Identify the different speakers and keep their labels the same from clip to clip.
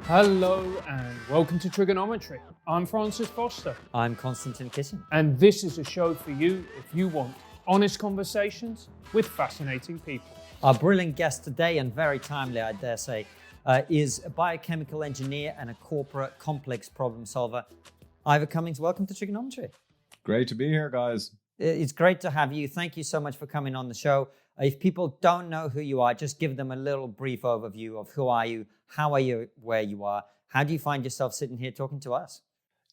Speaker 1: Hello and welcome to TRIGGERnometry. I'm Francis Foster.
Speaker 2: I'm Konstantin Kissin.
Speaker 1: And this is a show for you if you want honest conversations with fascinating people.
Speaker 2: Our brilliant guest today, and very timely, I dare say, is a biochemical engineer and a corporate complex problem solver. Ivor Cummins, welcome to TRIGGERnometry.
Speaker 3: Great to be here, guys.
Speaker 2: It's great to have you. Thank you so much for coming on the show. If people don't know who you are, just give them a little brief overview of who are you, how are you where you are, how do you find yourself sitting here talking to us?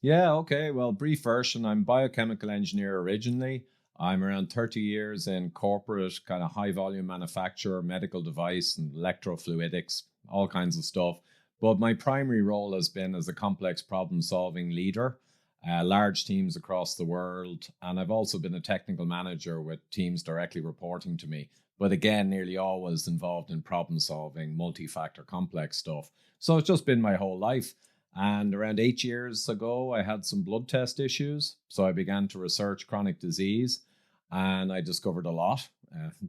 Speaker 3: Yeah, okay. Well, brief version. I'm biochemical engineer originally. I'm around 30 years in corporate, kind of high volume manufacturer, medical device and electrofluidics, all kinds of stuff. But my primary role has been as a complex problem solving leader, large teams across the world. And I've also been a technical manager with teams directly reporting to me. But again, nearly always involved in problem solving, multi-factor complex stuff. So it's just been my whole life. And around 8 years ago, I had some blood test issues. So I began to research chronic disease and I discovered a lot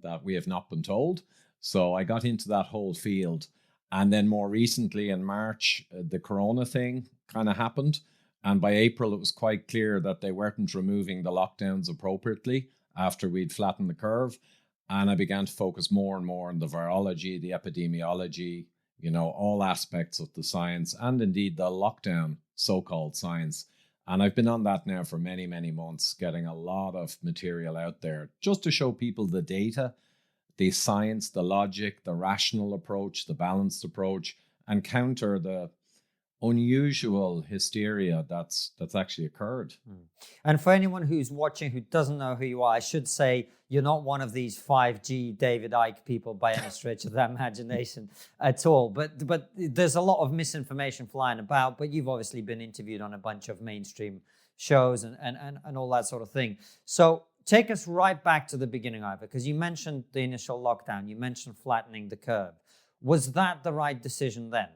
Speaker 3: that we have not been told. So I got into that whole field. And then more recently in March, the corona thing kind of happened. And by April, it was quite clear that they weren't removing the lockdowns appropriately after we'd flattened the curve. And I began to focus more and more on the virology, the epidemiology, all aspects of the science and indeed the lockdown so-called science. And I've been on that now for many, many months, getting a lot of material out there just to show people the data, the science, the logic, the rational approach, the balanced approach, and counter the unusual hysteria that's actually occurred.
Speaker 2: And for anyone who's watching who doesn't know who you are, I should say you're not one of these 5G David Icke people by any stretch of the imagination at all. But there's a lot of misinformation flying about, but you've obviously been interviewed on a bunch of mainstream shows and all that sort of thing. So take us right back to the beginning, Ivor, because you mentioned the initial lockdown, you mentioned flattening the curve. Was that the right decision then?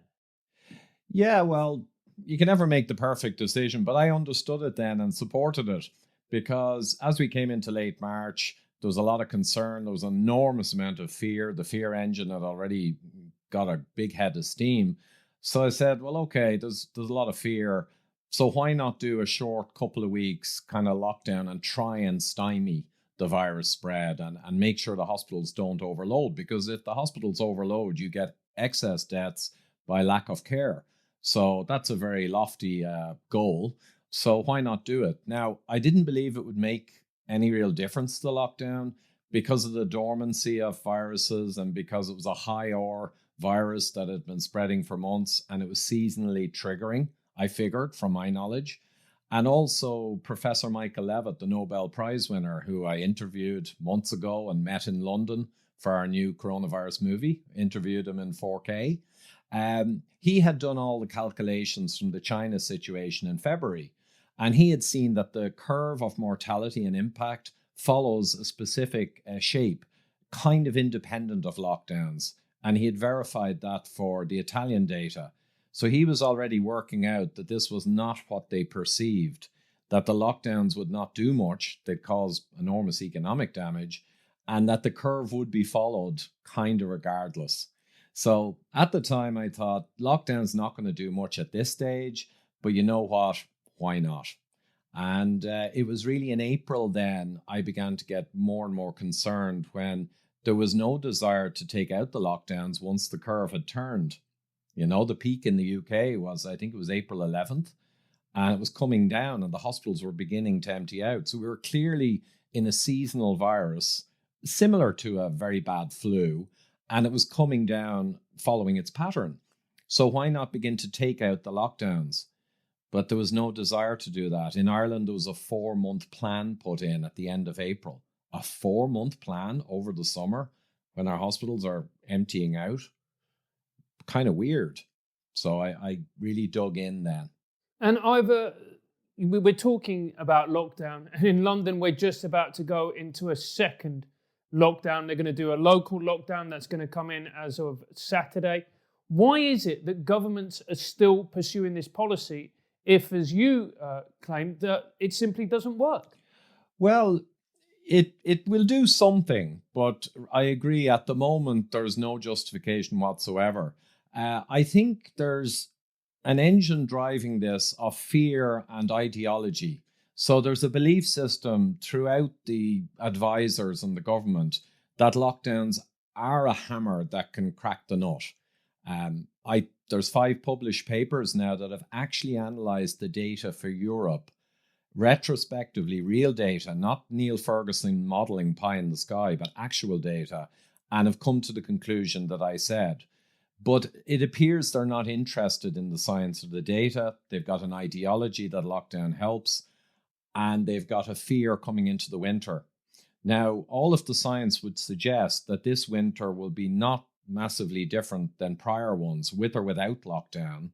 Speaker 3: Yeah, well, you can never make the perfect decision, but I understood it then and supported it because as we came into late March, there was a lot of concern. There was an enormous amount of fear. The fear engine had already got a big head of steam. So I said, well, okay, there's a lot of fear. So why not do a short couple of weeks kind of lockdown and try and stymie the virus spread and make sure the hospitals don't overload? Because if the hospitals overload, you get excess deaths by lack of care. So that's a very lofty goal. So why not do it? Now, I didn't believe it would make any real difference to the lockdown because of the dormancy of viruses and because it was a high-R virus that had been spreading for months and it was seasonally triggering, I figured, from my knowledge. And also Professor Michael Levitt, the Nobel Prize winner, who I interviewed months ago and met in London for our new coronavirus movie, interviewed him in 4K. He had done all the calculations from the China situation in February, and he had seen that the curve of mortality and impact follows a specific shape, kind of independent of lockdowns. And he had verified that for the Italian data. So he was already working out that this was not what they perceived, that the lockdowns would not do much, they'd cause enormous economic damage, and that the curve would be followed kind of regardless. So at the time, I thought lockdown's not going to do much at this stage, but you know what? Why not? And it was really in April then I began to get more and more concerned when there was no desire to take out the lockdowns once the curve had turned. The peak in the UK was, I think it was April 11th, and it was coming down and the hospitals were beginning to empty out. So we were clearly in a seasonal virus, similar to a very bad flu, and it was coming down following its pattern. So why not begin to take out the lockdowns? But there was no desire to do that. In Ireland, there was a 4-month plan put in at the end of April. A 4-month plan over the summer when our hospitals are emptying out. Kind of weird. So I really dug in then.
Speaker 1: And Ivor, we're talking about lockdown, and in London, we're just about to go into a second lockdown. They're going to do a local lockdown that's going to come in as of Saturday. Why is it that governments are still pursuing this policy if, as you claim, that it simply doesn't work?
Speaker 3: Well, it will do something, but I agree at the moment there's no justification whatsoever. I think there's an engine driving this of fear and ideology. So there's a belief system throughout the advisors and the government that lockdowns are a hammer that can crack the nut. There's 5 published papers now that have actually analysed the data for Europe retrospectively, real data, not Neil Ferguson modelling pie in the sky, but actual data, and have come to the conclusion that I said. But it appears they're not interested in the science of the data. They've got an ideology that lockdown helps, and they've got a fear coming into the winter. Now, all of the science would suggest that this winter will be not massively different than prior ones, with or without lockdown,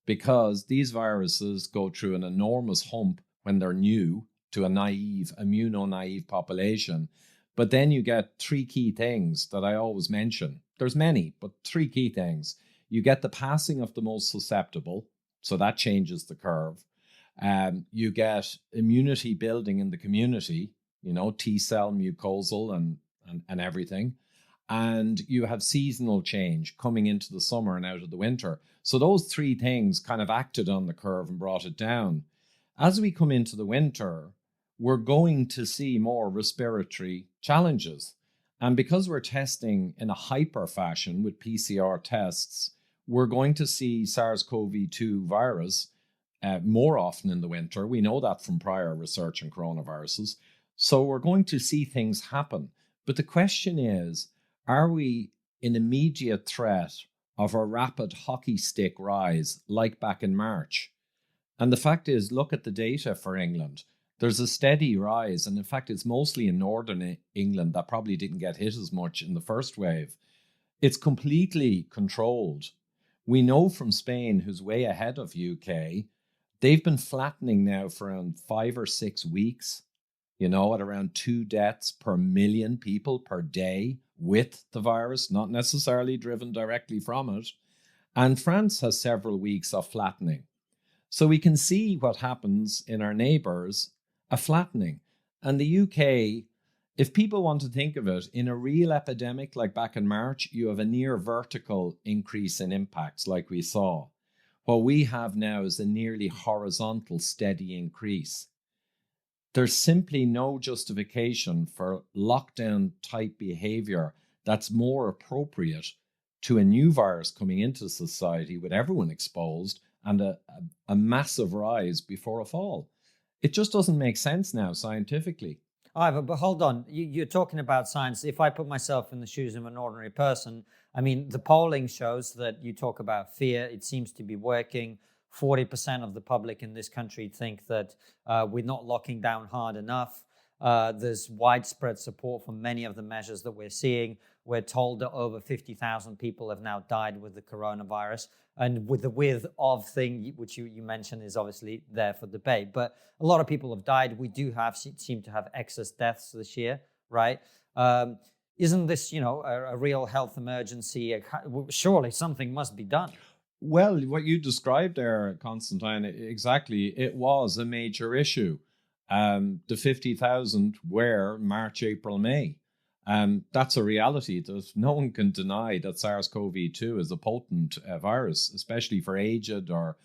Speaker 3: because these viruses go through an enormous hump when they're new to a immuno-naive population. But then you get 3 key things that I always mention. There's many, but 3 key things. You get the passing of the most susceptible, so that changes the curve. You get immunity building in the community, T-cell, mucosal, and everything. And you have seasonal change coming into the summer and out of the winter. So those 3 things kind of acted on the curve and brought it down. As we come into the winter, we're going to see more respiratory challenges. And because we're testing in a hyper fashion with PCR tests, we're going to see SARS-CoV-2 virus more often in the winter. We know that from prior research on coronaviruses. So we're going to see things happen. But the question is, are we in immediate threat of a rapid hockey stick rise like back in March? And the fact is, look at the data for England. There's a steady rise. And in fact, it's mostly in northern England that probably didn't get hit as much in the first wave. It's completely controlled. We know from Spain, who's way ahead of UK, they've been flattening now for around 5 or 6 weeks, at around 2 deaths per million people per day with the virus, not necessarily driven directly from it. And France has several weeks of flattening. So we can see what happens in our neighbours, a flattening. And the UK, if people want to think of it, in a real epidemic like back in March, you have a near vertical increase in impacts like we saw. What we have now is a nearly horizontal steady increase. There's simply no justification for lockdown type behaviour that's more appropriate to a new virus coming into society with everyone exposed and a massive rise before a fall. It just doesn't make sense now scientifically.
Speaker 2: Ivor, but hold on. You're talking about science. If I put myself in the shoes of an ordinary person, I mean, the polling shows that you talk about fear. It seems to be working. 40% of the public in this country think that we're not locking down hard enough. There's widespread support for many of the measures that we're seeing. We're told that over 50,000 people have now died with the coronavirus. And with the with of thing, which you mentioned, is obviously there for debate. But a lot of people have died. We do seem to have excess deaths this year, right? Isn't this, a real health emergency? Surely something must be done.
Speaker 3: Well, what you described there, Constantine, exactly, it was a major issue. The 50,000 were March, April, May. That's a reality. No one can deny that SARS-CoV-2 is a potent virus, especially for aged or,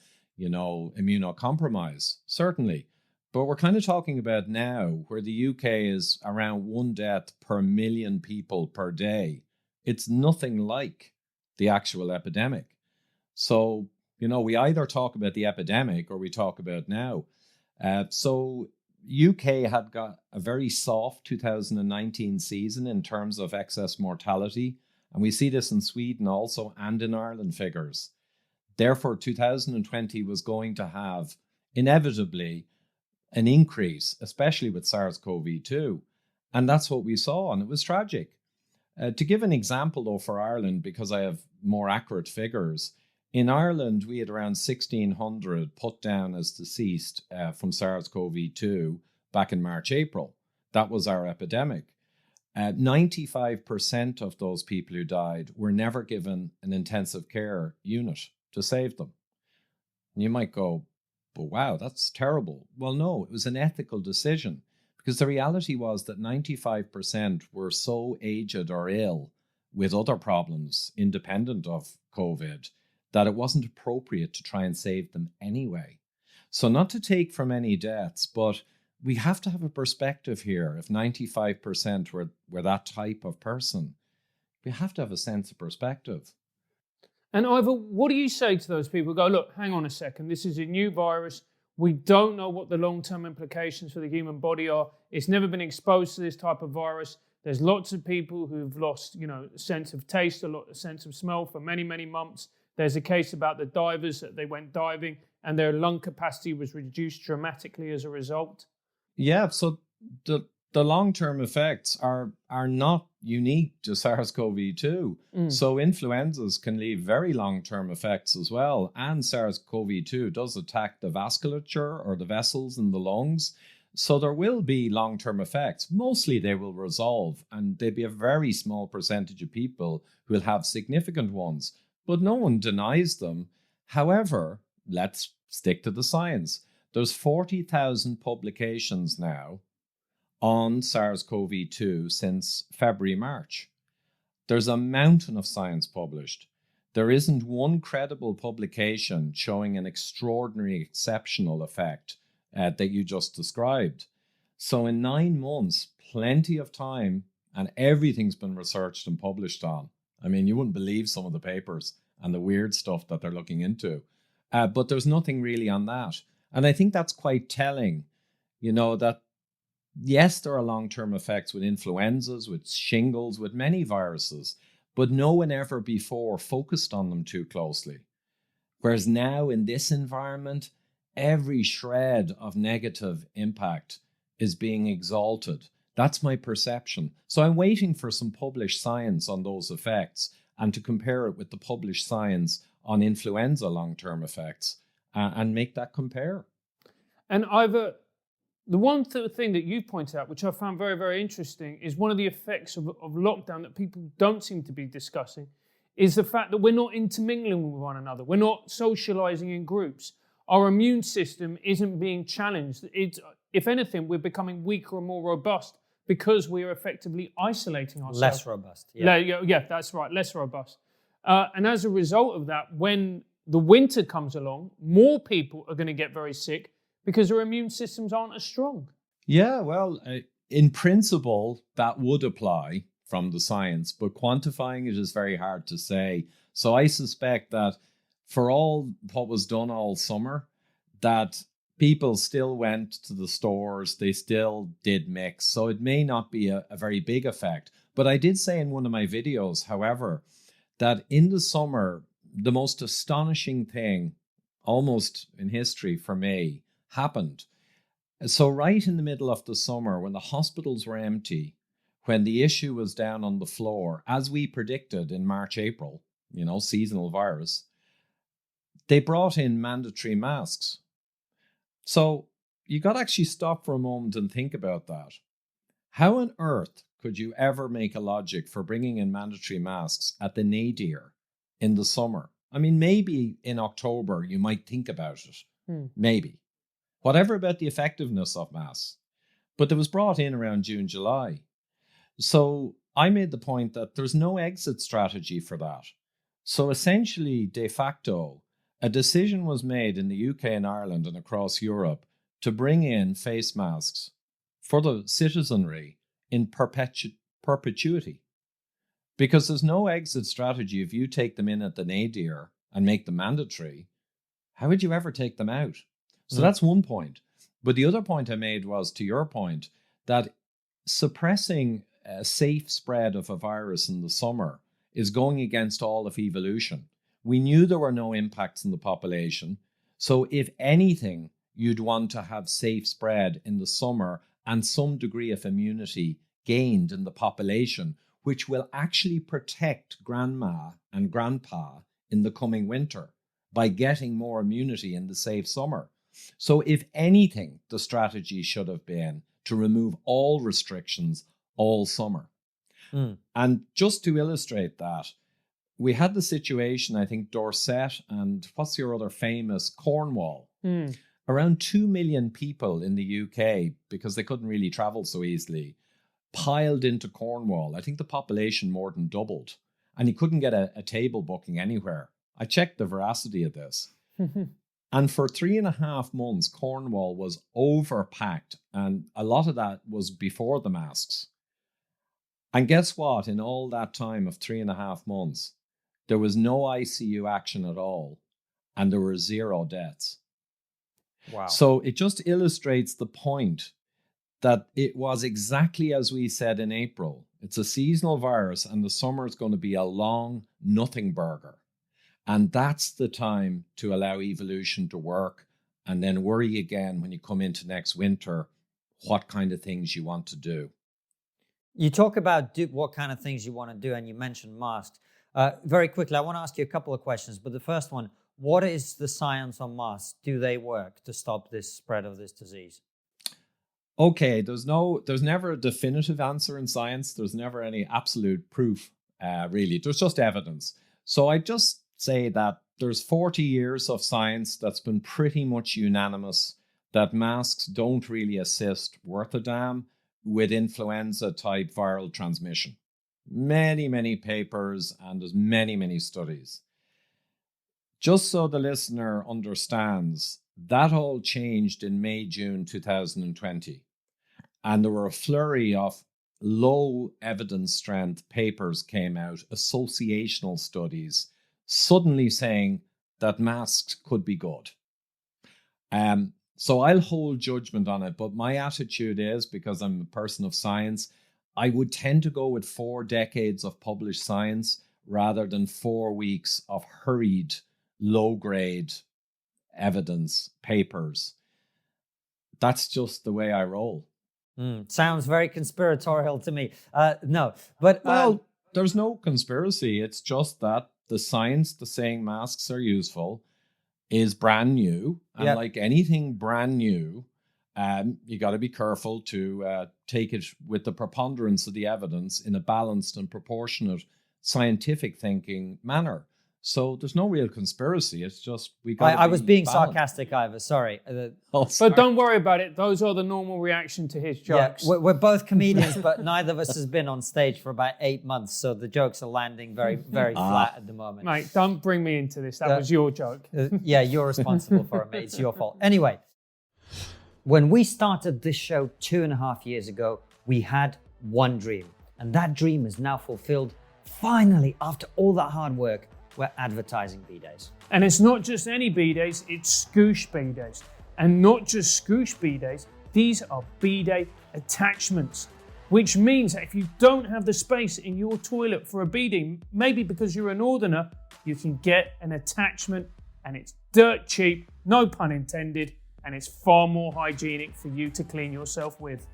Speaker 3: immunocompromised, certainly. But we're kind of talking about now where the UK is around 1 death per million people per day. It's nothing like the actual epidemic. So, we either talk about the epidemic or we talk about now. So UK had got a very soft 2019 season in terms of excess mortality. And we see this in Sweden also and in Ireland figures. Therefore, 2020 was going to have inevitably an increase, especially with SARS-CoV-2. And that's what we saw, and it was tragic. To give an example, though, for Ireland, because I have more accurate figures, in Ireland, we had around 1,600 put down as deceased from SARS-CoV-2 back in March, April. That was our epidemic. 95% of those people who died were never given an intensive care unit to save them. And you might go, but wow, that's terrible. Well, no, it was an ethical decision because the reality was that 95% were so aged or ill with other problems independent of COVID that it wasn't appropriate to try and save them anyway. So not to take from any deaths, but we have to have a perspective here. If 95% were that type of person, we have to have a sense of perspective.
Speaker 1: And Ivor, what do you say to those people who go, look, hang on a second, this is a new virus. We don't know what the long-term implications for the human body are. It's never been exposed to this type of virus. There's lots of people who've lost, a sense of taste, a sense of smell for many, many months. There's a case about the divers that they went diving and their lung capacity was reduced dramatically as a result.
Speaker 3: Yeah, so the long-term effects are not unique to SARS-CoV-2. So influenzas can leave very long-term effects as well. And SARS-CoV-2 does attack the vasculature or the vessels in the lungs. So there will be long-term effects. Mostly they will resolve, and there'll be a very small percentage of people who will have significant ones. But no one denies them. However, let's stick to the science. There's 40,000 publications now on SARS-CoV-2 since February, March. There's a mountain of science published. There isn't one credible publication showing an extraordinary, exceptional effect that you just described. So in 9 months, plenty of time, and everything's been researched and published on. I mean, you wouldn't believe some of the papers and the weird stuff that they're looking into. But there's nothing really on that. And I think that's quite telling, that yes, there are long-term effects with influenzas, with shingles, with many viruses, but no one ever before focused on them too closely. Whereas now in this environment, every shred of negative impact is being exalted. That's my perception. So I'm waiting for some published science on those effects and to compare it with the published science on influenza long-term effects and make that compare.
Speaker 1: And Ivor, the one thing that you pointed out, which I found very, very interesting, is one of the effects of lockdown that people don't seem to be discussing, is the fact that we're not intermingling with one another. We're not socializing in groups. Our immune system isn't being challenged. If anything, we're becoming weaker and more robust because we are effectively isolating ourselves.
Speaker 2: Less robust. Yeah,
Speaker 1: that's right, less robust. And as a result of that, when the winter comes along, more people are going to get very sick because their immune systems aren't as strong.
Speaker 3: Yeah, well, in principle, that would apply from the science, but quantifying it is very hard to say. So I suspect that for all what was done all summer, that people still went to the stores, they still did mix. So it may not be a very big effect. But I did say in one of my videos, however, that in the summer, the most astonishing thing, almost in history for me, happened. So right in the middle of the summer, when the hospitals were empty, when the issue was down on the floor, as we predicted in March, April, seasonal virus, they brought in mandatory masks. So you got to actually stop for a moment and think about that. How on earth could you ever make a logic for bringing in mandatory masks at the nadir in the summer? I mean, maybe in October you might think about it. Maybe. Whatever about the effectiveness of masks. But it was brought in around June, July. So I made the point that there's no exit strategy for that. So essentially, de facto, a decision was made in the UK and Ireland and across Europe to bring in face masks for the citizenry in perpetuity. Because there's no exit strategy if you take them in at the nadir and make them mandatory. How would you ever take them out? So that's one point. But the other point I made was, to your point, that suppressing a safe spread of a virus in the summer is going against all of evolution. We knew there were no impacts in the population. So if anything, you'd want to have safe spread in the summer and some degree of immunity gained in the population, which will actually protect grandma and grandpa in the coming winter by getting more immunity in the safe summer. So if anything, the strategy should have been to remove all restrictions all summer. And just to illustrate that, we had the situation, I think, Dorset and what's your other famous, Cornwall. Around 2 million people in the UK, because they couldn't really travel so easily, piled into Cornwall. I think the population more than doubled. And you couldn't get a table booking anywhere I checked the veracity of this. And for 3.5 months, Cornwall was overpacked. And a lot of that was before the masks. And guess what? In all that time of 3.5 months, there was no ICU action at all. And there were 0 deaths.
Speaker 2: Wow.
Speaker 3: So it just illustrates the point that it was exactly as we said in April. It's a seasonal virus, and the summer is going to be a long nothing burger. And that's the time to allow evolution to work, and then worry again when you come into next winter what kind of things you want to do.
Speaker 2: You talk about what kind of things you want to do, and you mentioned masks. Very quickly, I want to ask you a couple of questions, but the first one, what is the science on masks? Do they work to stop this spread of this disease?
Speaker 3: Okay, there's never a definitive answer in science. There's never any absolute proof, really. There's just evidence. So I just say that there's 40 years of science that's been pretty much unanimous that masks don't really assist worth a damn with influenza-type viral transmission. Many, many papers, and there's many, many studies. Just so the listener understands, that all changed in May, June 2020. And there were a flurry of low evidence strength papers came out, associational studies, suddenly saying that masks could be good. So I'll hold judgment on it, but my attitude is, because I'm a person of science, I would tend to go with 4 decades of published science rather than 4 weeks of hurried, low-grade evidence papers. That's just the way I roll.
Speaker 2: Sounds very conspiratorial to me. No, but...
Speaker 3: Well, there's no conspiracy. It's just that the science that's saying masks are useful is brand new. And like anything brand new, you got to be careful to take it with the preponderance of the evidence in a balanced and proportionate scientific thinking manner. So there's no real conspiracy. It's just we got.
Speaker 2: I was being sarcastic, Ivor. Sorry.
Speaker 1: But don't worry about it. Those are the normal reaction to his jokes.
Speaker 2: Yeah, we're both comedians, but neither of us has been on stage for about 8 months, so the jokes are landing very, very flat at the moment.
Speaker 1: Mate, don't bring me into this. That was your joke.
Speaker 2: Yeah, you're responsible for it, mate. It's your fault. Anyway, when we started this show 2.5 years ago, we had one dream, and that dream is now fulfilled. Finally, after all that hard work, we're advertising B-Days.
Speaker 1: And it's not just any B-Days, it's Scoosh B-Days. And not just Scoosh B-Days, these are B-Day attachments. Which means that if you don't have the space in your toilet for a B-Day, maybe because you're a northerner, you can get an attachment and it's dirt cheap, no pun intended, and it's far more hygienic for you to clean yourself with.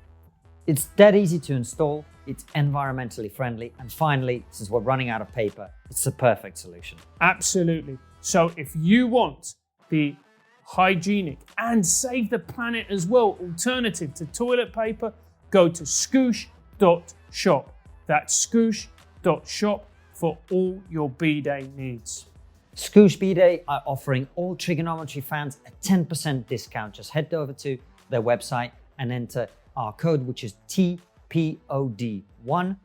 Speaker 2: It's dead easy to install, it's environmentally friendly, and finally, since we're running out of paper, it's the perfect solution.
Speaker 1: Absolutely. So if you want the hygienic and save the planet as well alternative to toilet paper, go to scoosh.shop. That's scoosh.shop for all your B-Day needs.
Speaker 2: Scoosh B-Day are offering all Trigonometry fans a 10% discount. Just head over to their website and enter our code, which is TPOD1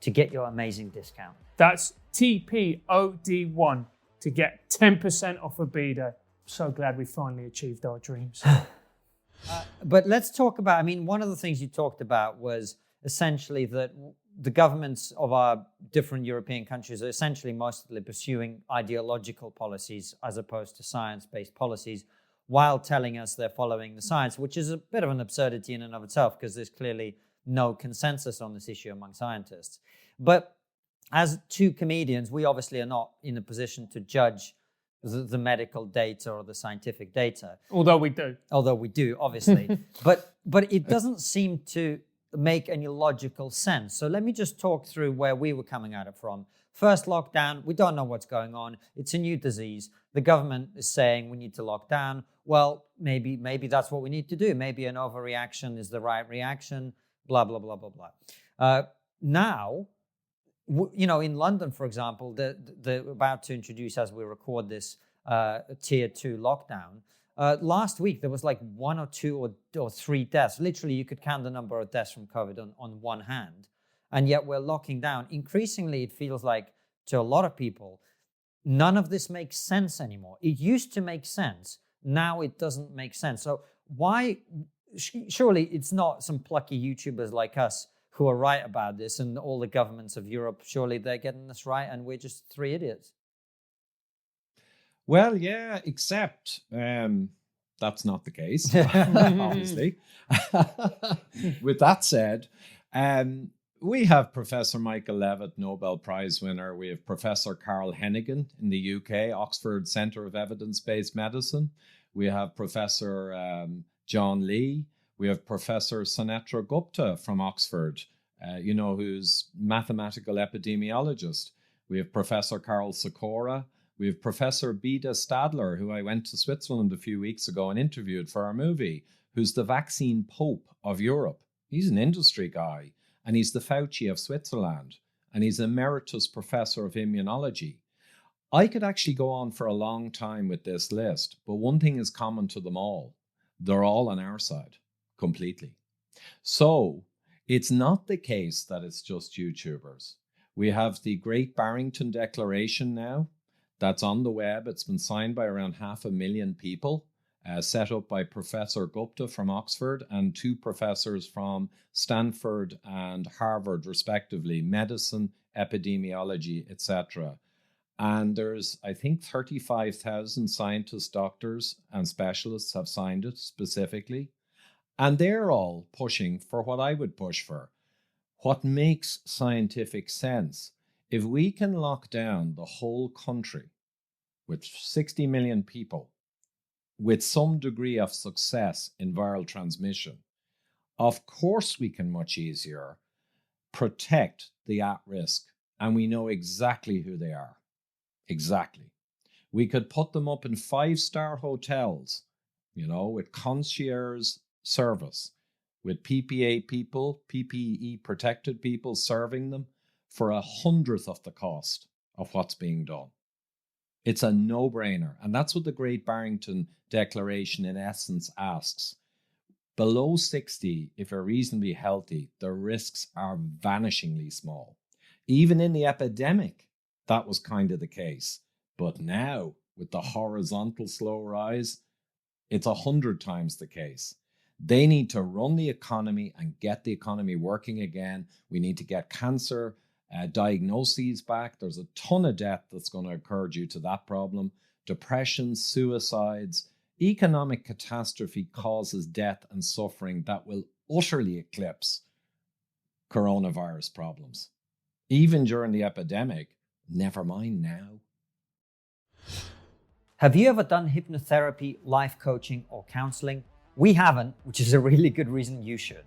Speaker 2: to get your amazing discount.
Speaker 1: That's TPOD1 to get 10% off a B-Day. So glad we finally achieved our dreams.
Speaker 2: But let's talk about, one of the things you talked about was essentially that the governments of our different European countries are essentially mostly pursuing ideological policies as opposed to science-based policies, while telling us they're following the science, which is a bit of an absurdity in and of itself, because there's clearly no consensus on this issue among scientists. But as two comedians, we obviously are not in a position to judge the medical data or the scientific data.
Speaker 1: Although we do.
Speaker 2: Although we do, obviously. but it doesn't seem to make any logical sense. So let me just talk through where we were coming at it from. First lockdown, we don't know what's going on. It's a new disease. The government is saying we need to lock down. Well, maybe that's what we need to do. Maybe an overreaction is the right reaction, blah, blah, blah, blah, blah. Now, in London, for example, they're about to introduce, as we record this, tier 2 lockdown. Last week, there was like 1 or 2 or 3 deaths. Literally, you could count the number of deaths from COVID on one hand. And yet we're locking down. Increasingly, it feels like to a lot of people, none of this makes sense anymore. It used to make sense. Now it doesn't make sense. So why? Surely it's not some plucky YouTubers like us who are right about this, and all the governments of Europe, surely they're getting this right, and we're just three idiots.
Speaker 3: Well, yeah, except that's not the case, obviously. With that said, we have Professor Michael Levitt, Nobel Prize winner. We have Professor Carl Hennigan in the UK, Oxford Centre of Evidence-Based Medicine. We have Professor John Lee. We have Professor Sunetra Gupta from Oxford, who's mathematical epidemiologist. We have Professor Carl Sikora. We have Professor Beda Stadler, who I went to Switzerland a few weeks ago and interviewed for our movie, who's the vaccine pope of Europe. He's an industry guy, and he's the Fauci of Switzerland, and he's emeritus professor of immunology. I could actually go on for a long time with this list, but one thing is common to them all. They're all on our side, completely. So it's not the case that it's just YouTubers. We have the Great Barrington Declaration now. That's on the web. It's been signed by around 500,000 people, set up by Professor Gupta from Oxford and two professors from Stanford and Harvard, respectively, medicine, epidemiology, etc. And there's, I think, 35,000 scientists, doctors, and specialists have signed it specifically. And they're all pushing for what I would push for. What makes scientific sense? If we can lock down the whole country with 60 million people with some degree of success in viral transmission, of course we can much easier protect the at-risk, and we know exactly who they are. Exactly. We could put them up in 5-star hotels, with concierge service, with PPE protected people serving them for 100th of the cost of what's being done. It's a no-brainer. And that's what the Great Barrington Declaration in essence asks. Below 60, if you're reasonably healthy, the risks are vanishingly small. Even in the epidemic, that was kind of the case. But now, with the horizontal slow rise, it's 100 times the case. They need to run the economy and get the economy working again. We need to get cancer diagnoses back. There's a ton of death that's going to occur due to that problem. Depression, suicides, economic catastrophe causes death and suffering that will utterly eclipse coronavirus problems. Even during the epidemic, never mind now.
Speaker 2: Have you ever done hypnotherapy, life coaching, or counseling? We haven't, which is a really good reason you should.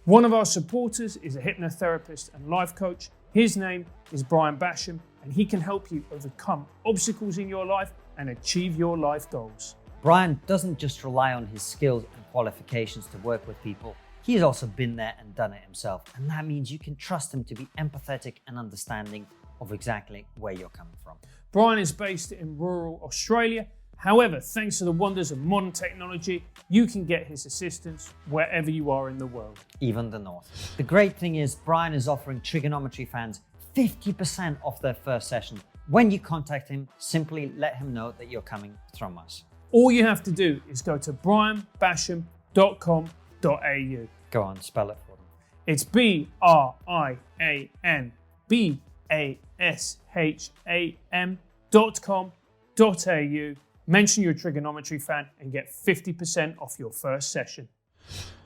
Speaker 1: One of our supporters is a hypnotherapist and life coach. His name is Brian Basham, and he can help you overcome obstacles in your life and achieve your life goals.
Speaker 2: Brian doesn't just rely on his skills and qualifications to work with people. He's also been there and done it himself, and that means you can trust him to be empathetic and understanding of exactly where you're coming from.
Speaker 1: Brian is based in rural Australia. However, thanks to the wonders of modern technology, you can get his assistance wherever you are in the world.
Speaker 2: Even the north. The great thing is Brian is offering TRIGGERnometry fans 50% off their first session. When you contact him, simply let him know that you're coming from us.
Speaker 1: All you have to do is go to brianbasham.com.au.
Speaker 2: Go on, spell it for them.
Speaker 1: It's BrianBasham.com.au. Mention you're a TRIGGERnometry fan and get 50% off your first session.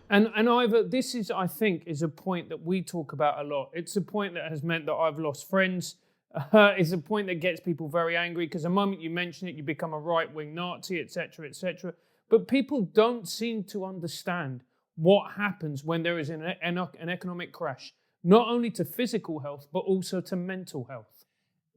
Speaker 1: And Ivor, this is, I think, is a point that we talk about a lot. It's a point that has meant that I've lost friends. It's a point that gets people very angry because the moment you mention it, you become a right-wing Nazi, etc., etc. But people don't seem to understand what happens when there is an economic crash, not only to physical health, but also to mental health.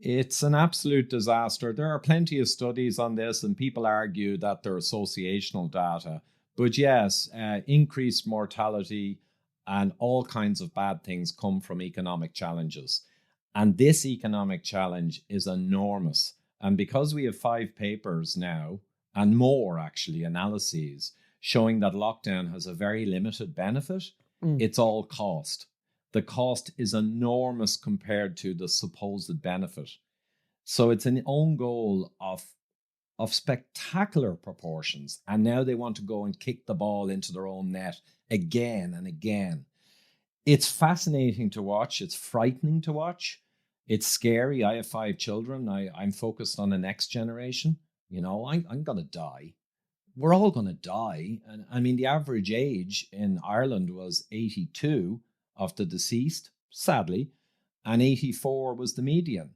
Speaker 3: It's an absolute disaster. There are plenty of studies on this, and people argue that they're associational data. But yes, increased mortality and all kinds of bad things come from economic challenges. And this economic challenge is enormous. And because we have 5 papers now, and more actually, analyses, showing that lockdown has a very limited benefit, it's all cost. The cost is enormous compared to the supposed benefit. So it's an own goal of spectacular proportions. And now they want to go and kick the ball into their own net again and again. It's fascinating to watch. It's frightening to watch. It's scary. I have 5 children. I'm focused on the next generation. I'm going to die. We're all going to die. And I mean, the average age in Ireland was 82 of the deceased, sadly, and 84 was the median.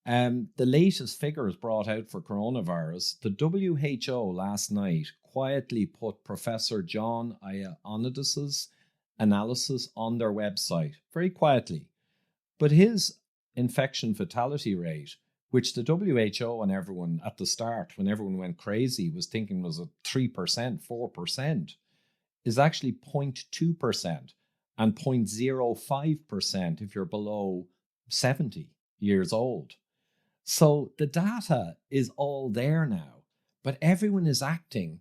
Speaker 3: The latest figures brought out for coronavirus, the WHO last night quietly put Professor John Ioannidis's analysis on their website, very quietly. But his infection fatality rate, which the WHO and everyone at the start, when everyone went crazy, was thinking was at 3%, 4%, is actually 0.2% and 0.05% if you're below 70 years old. So the data is all there now, but everyone is acting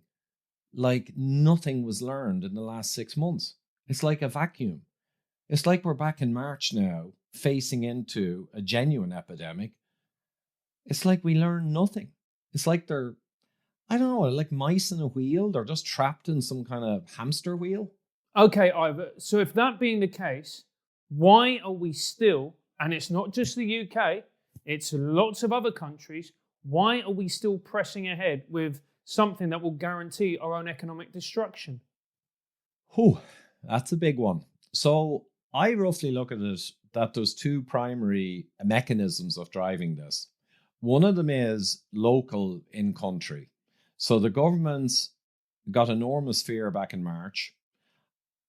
Speaker 3: like nothing was learned in the last 6 months. It's like a vacuum. It's like we're back in March now, facing into a genuine epidemic. It's like we learn nothing. It's like they're, I don't know, like mice in a wheel. They're just trapped in some kind of hamster wheel.
Speaker 1: Okay, Ivor. So if that being the case, why are we still, and it's not just the UK, it's lots of other countries, why are we still pressing ahead with something that will guarantee our own economic destruction?
Speaker 3: Whew, that's a big one. So I roughly look at it that there's 2 primary mechanisms of driving this. One of them is local in country. So the governments got enormous fear back in March,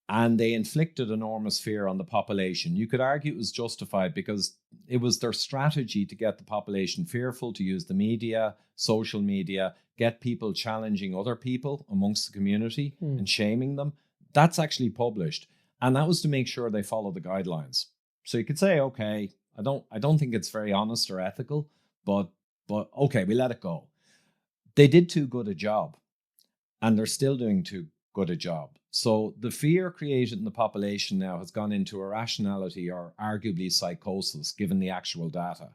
Speaker 3: and they inflicted enormous fear on the population. You could argue it was justified because it was their strategy to get the population fearful, to use the media, social media, get people challenging other people amongst the community and shaming them. That's actually published. And that was to make sure they follow the guidelines. So you could say, okay, I don't think it's very honest or ethical, but okay, we let it go. They did too good a job, and they're still doing too good a job. So the fear created in the population now has gone into irrationality or arguably psychosis, given the actual data.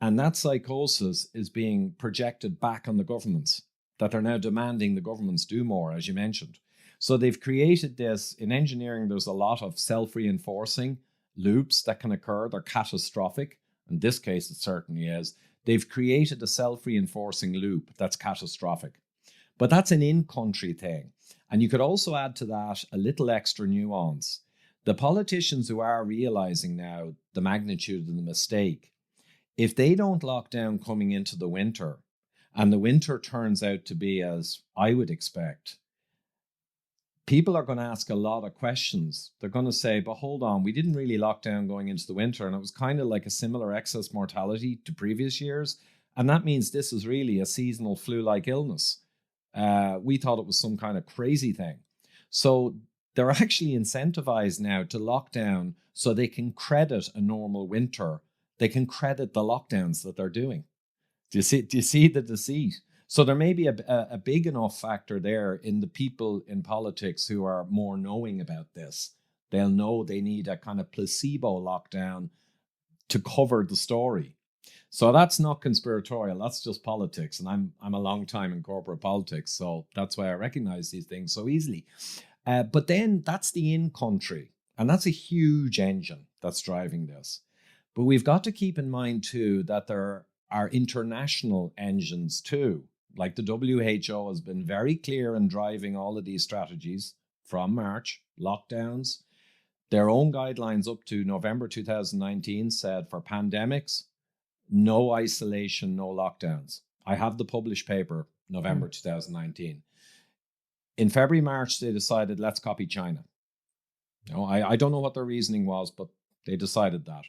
Speaker 3: And that psychosis is being projected back on the governments, that they're now demanding the governments do more, as you mentioned. So they've created this. In engineering, there's a lot of self-reinforcing loops that can occur. They're catastrophic. In this case, it certainly is. They've created a self-reinforcing loop that's catastrophic. But that's an in-country thing. And you could also add to that a little extra nuance. The politicians who are realizing now the magnitude of the mistake, if they don't lock down coming into the winter, and the winter turns out to be as I would expect, people are going to ask a lot of questions. They're going to say, but hold on, we didn't really lock down going into the winter, and it was kind of like a similar excess mortality to previous years. And that means this is really a seasonal flu-like illness. We thought it was some kind of crazy thing. So they're actually incentivized now to lock down so they can credit a normal winter. They can credit the lockdowns that they're doing. Do you see the deceit? So there may be a big enough factor there in the people in politics who are more knowing about this. They'll know they need a kind of placebo lockdown to cover the story. So that's not conspiratorial. That's just politics. And I'm a long time in corporate politics. So that's why I recognize these things so easily. But then that's the in-country. And that's a huge engine that's driving this. But we've got to keep in mind, too, that there are international engines, too. Like the WHO has been very clear in driving all of these strategies from March, lockdowns. Their own guidelines up to November 2019 said for pandemics, no isolation, no lockdowns. I have the published paper, November 2019. In February, March, they decided, let's copy China. I don't know what their reasoning was, but they decided that.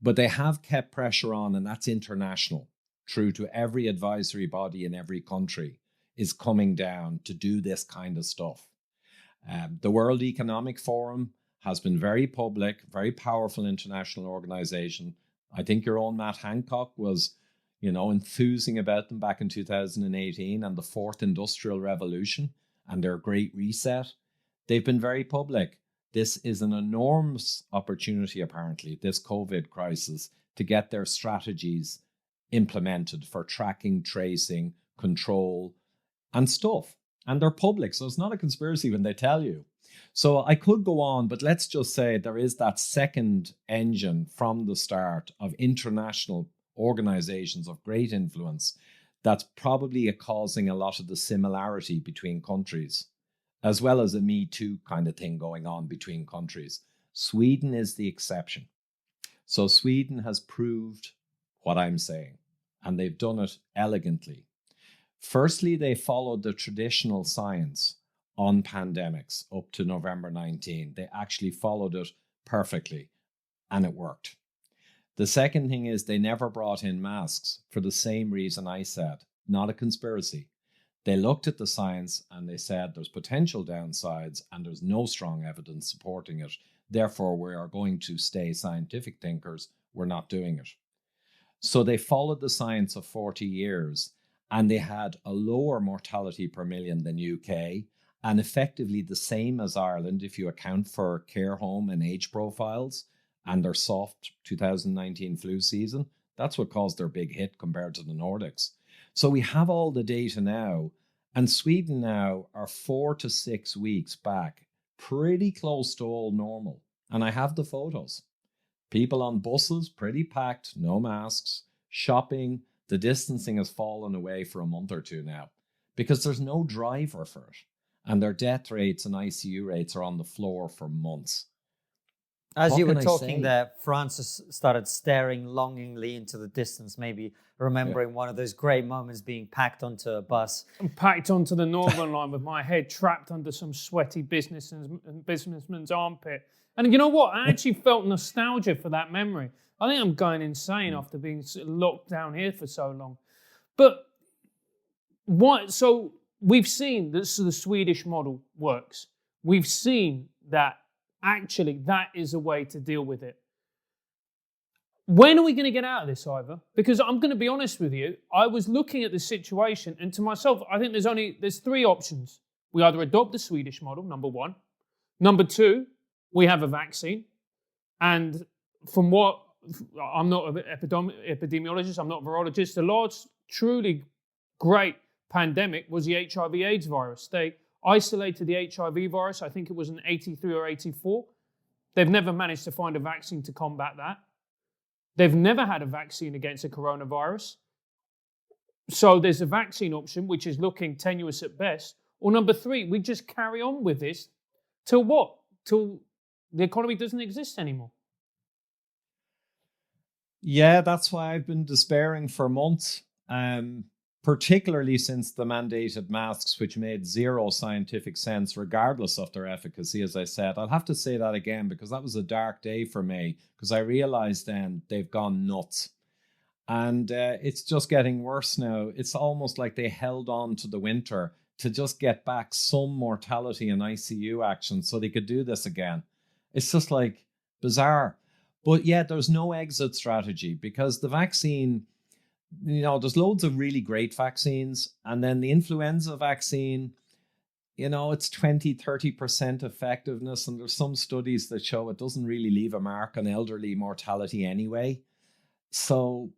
Speaker 3: But they have kept pressure on, and that's international. True to every advisory body in every country is coming down to do this kind of stuff. The World Economic Forum has been very public, very powerful international organization. I think your own Matt Hancock was, enthusing about them back in 2018 and the fourth industrial revolution and their great reset. They've been very public. This is an enormous opportunity, apparently, this COVID crisis, to get their strategies implemented for tracking, tracing, control, and stuff. And they're public, so it's not a conspiracy when they tell you. So I could go on, but let's just say there is that second engine from the start of international organizations of great influence that's probably causing a lot of the similarity between countries, as well as a Me Too kind of thing going on between countries. Sweden is the exception. So Sweden has proved what I'm saying, and they've done it elegantly. Firstly, they followed the traditional science on pandemics up to November 19. They actually followed it perfectly, and it worked. The second thing is they never brought in masks for the same reason I said, not a conspiracy. They looked at the science and they said there's potential downsides and there's no strong evidence supporting it. Therefore, we are going to stay scientific thinkers. We're not doing it. So they followed the science of 40 years and they had a lower mortality per million than UK and effectively the same as Ireland if you account for care home and age profiles and their soft 2019 flu season. That's what caused their big hit compared to the Nordics. So we have all the data now, and Sweden now are 4 to 6 weeks back, pretty close to all normal. And I have the photos. People on buses, pretty packed, no masks, shopping. The distancing has fallen away for a month or two now because there's no driver for it. And their death rates and ICU rates are on the floor for months.
Speaker 2: As
Speaker 3: What
Speaker 2: you were
Speaker 3: can I
Speaker 2: talking
Speaker 3: say?
Speaker 2: there, Francis started staring longingly into the distance, maybe remembering one of those great moments being packed onto a bus.
Speaker 1: I'm packed onto the Northern Line with my head trapped under some sweaty businessman's armpit. And you know what? I actually felt nostalgia for that memory. I think I'm going insane after being locked down here for so long. But what? So we've seen that the Swedish model works. We've seen that actually that is a way to deal with it. When are we going to get out of this, Ivor? Because I'm going to be honest with you, I was looking at the situation and to myself, I think there's 3 options. We either adopt the Swedish model, number 1. Number 2, we have a vaccine. And from what, I'm not an epidemiologist, I'm not a virologist, the last truly great pandemic was the HIV/AIDS virus. They isolated the HIV virus, I think it was in 83 or 84. They've never managed to find a vaccine to combat that. They've never had a vaccine against a coronavirus. So there's a vaccine option, which is looking tenuous at best. Or number 3, we just carry on with this till what? Till the economy doesn't exist anymore.
Speaker 3: Yeah, that's why I've been despairing for months, particularly since the mandated masks, which made zero scientific sense, regardless of their efficacy, as I said. I'll have to say that again, because that was a dark day for me, because I realized then they've gone nuts. And it's just getting worse now. It's almost like they held on to the winter to just get back some mortality and ICU action so they could do this again. It's just like bizarre. But yeah, there's no exit strategy because the vaccine, there's loads of really great vaccines. And then the influenza vaccine, it's 20-30% effectiveness. And there's some studies that show it doesn't really leave a mark on elderly mortality anyway. So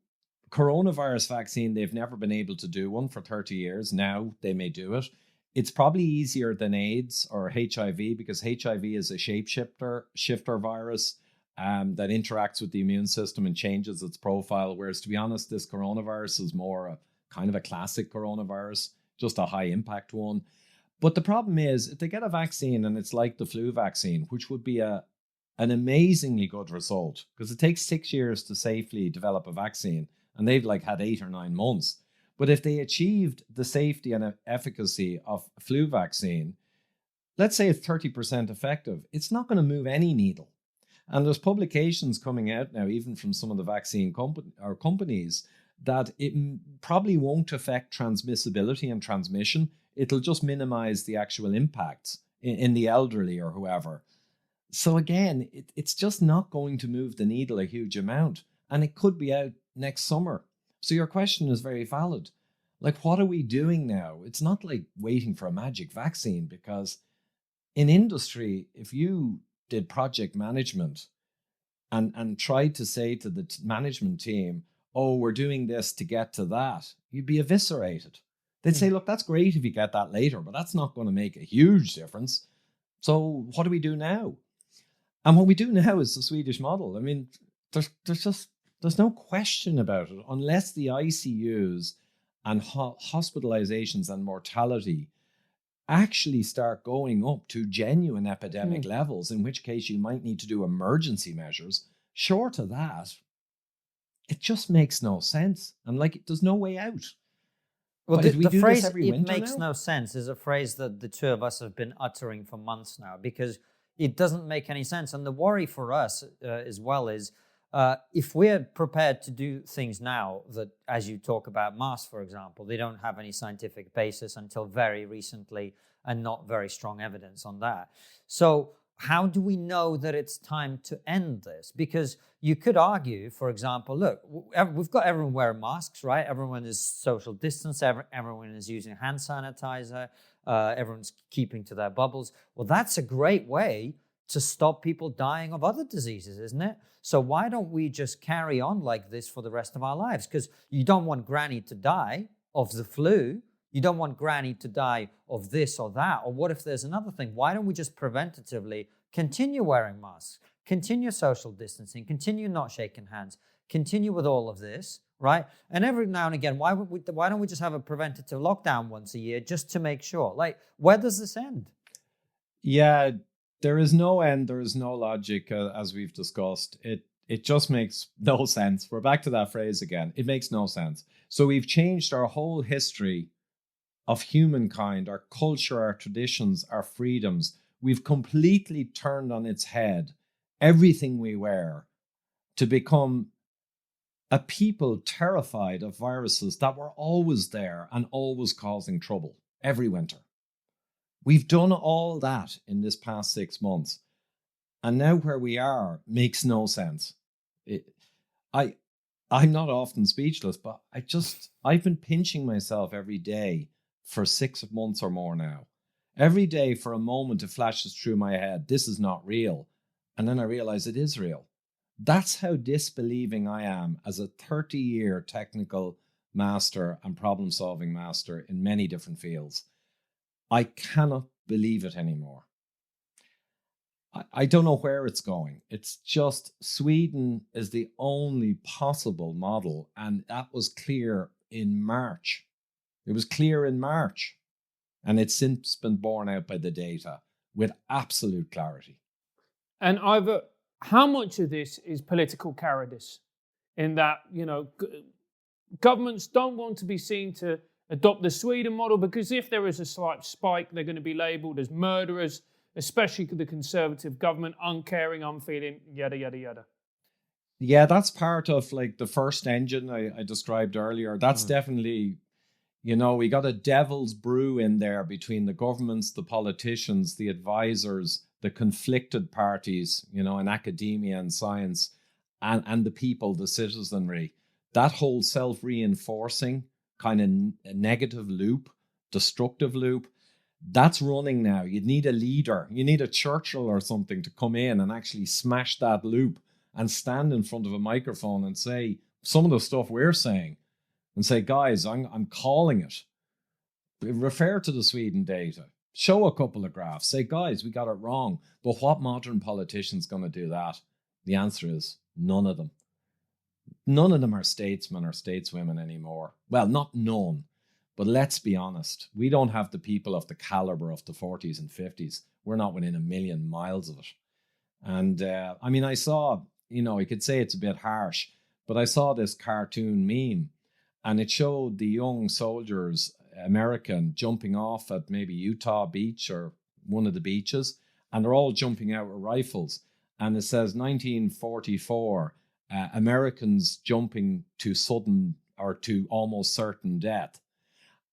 Speaker 3: coronavirus vaccine, they've never been able to do one for 30 years. Now they may do it. It's probably easier than AIDS or HIV because HIV is a shifter virus that interacts with the immune system and changes its profile. Whereas, to be honest, this coronavirus is more a kind of a classic coronavirus, just a high impact one. But the problem is, if they get a vaccine and it's like the flu vaccine, which would be an amazingly good result because it takes 6 years to safely develop a vaccine and they've had 8 or 9 months. But if they achieved the safety and efficacy of a flu vaccine, let's say it's 30% effective, it's not going to move any needle. And there's publications coming out now, even from some of the vaccine companies, that it probably won't affect transmissibility and transmission. It'll just minimize the actual impacts in the elderly or whoever. So again, it's just not going to move the needle a huge amount. And it could be out next summer. So your question is very valid. What are we doing now? It's not like waiting for a magic vaccine because in industry, if you did project management and tried to say to the management team, oh, we're doing this to get to that, you'd be eviscerated. They'd say, look, that's great if you get that later, but that's not going to make a huge difference. So what do we do now? And what we do now is the Swedish model. I mean, there's no question about it. Unless the ICUs and hospitalizations and mortality actually start going up to genuine epidemic levels, in which case you might need to do emergency measures. Short of that, it just makes no sense. And like, there's no way out.
Speaker 2: Well, the phrase "it makes
Speaker 3: no
Speaker 2: no sense" is a phrase that the two of us have been uttering for months now, because it doesn't make any sense. And the worry for us as well is if we're prepared to do things now that, as you talk about masks, for example, they don't have any scientific basis until very recently and not very strong evidence on that. So how do we know that it's time to end this? Because you could argue, for example, look, we've got everyone wearing masks, right? Everyone is social distance. Everyone is using hand sanitizer. Everyone's keeping to their bubbles. Well, that's a great way to stop people dying of other diseases, isn't it? So why don't we just carry on like this for the rest of our lives? Because you don't want Granny to die of the flu. You don't want Granny to die of this or that. Or what if there's another thing? Why don't we just preventatively continue wearing masks, continue social distancing, continue not shaking hands, continue with all of this, right? And every now and again, why don't we just have a preventative lockdown once a year just to make sure? Like, where does this end?
Speaker 3: Yeah, there is no end. There is no logic, as we've discussed. It just makes no sense. We're back to that phrase again. It makes no sense. So we've changed our whole history of humankind, our culture, our traditions, our freedoms. We've completely turned on its head everything we wear to become a people terrified of viruses that were always there and always causing trouble every winter. We've done all that in this past 6 months. And now where we are makes no sense. I'm not often speechless, but I've been pinching myself every day for 6 months or more now. Every day for a moment it flashes through my head, this is not real. And then I realize it is real. That's how disbelieving I am as a 30-year technical master and problem-solving master in many different fields. I cannot believe it anymore. I don't know where it's going. It's just Sweden is the only possible model. And that was clear in March. It was clear in March. And it's since been borne out by the data with absolute clarity.
Speaker 1: And Ivor, how much of this is political cowardice? In that, governments don't want to be seen to adopt the Sweden model, because if there is a slight spike, they're going to be labelled as murderers, especially the Conservative government, uncaring, unfeeling, yada, yada, yada.
Speaker 3: Yeah, that's part of like the first engine I described earlier. That's definitely, we got a devil's brew in there between the governments, the politicians, the advisors, the conflicted parties, in academia and science, and the people, the citizenry. That whole self-reinforcing kind of negative loop, destructive loop, that's running now. You need a leader. You need a Churchill or something to come in and actually smash that loop and stand in front of a microphone and say some of the stuff we're saying and say, guys, I'm calling it. Refer to the Sweden data. Show a couple of graphs. Say, guys, we got it wrong. But what modern politician's going to do that? The answer is none of them. None of them are statesmen or stateswomen anymore. Well, not none. But let's be honest, we don't have the people of the caliber of the 40s and 50s. We're not within a million miles of it. And I saw, you could say it's a bit harsh, but I saw this cartoon meme and it showed the young soldiers, American, jumping off at maybe Utah Beach or one of the beaches, and they're all jumping out with rifles. And it says 1944, Americans jumping to sudden or to almost certain death.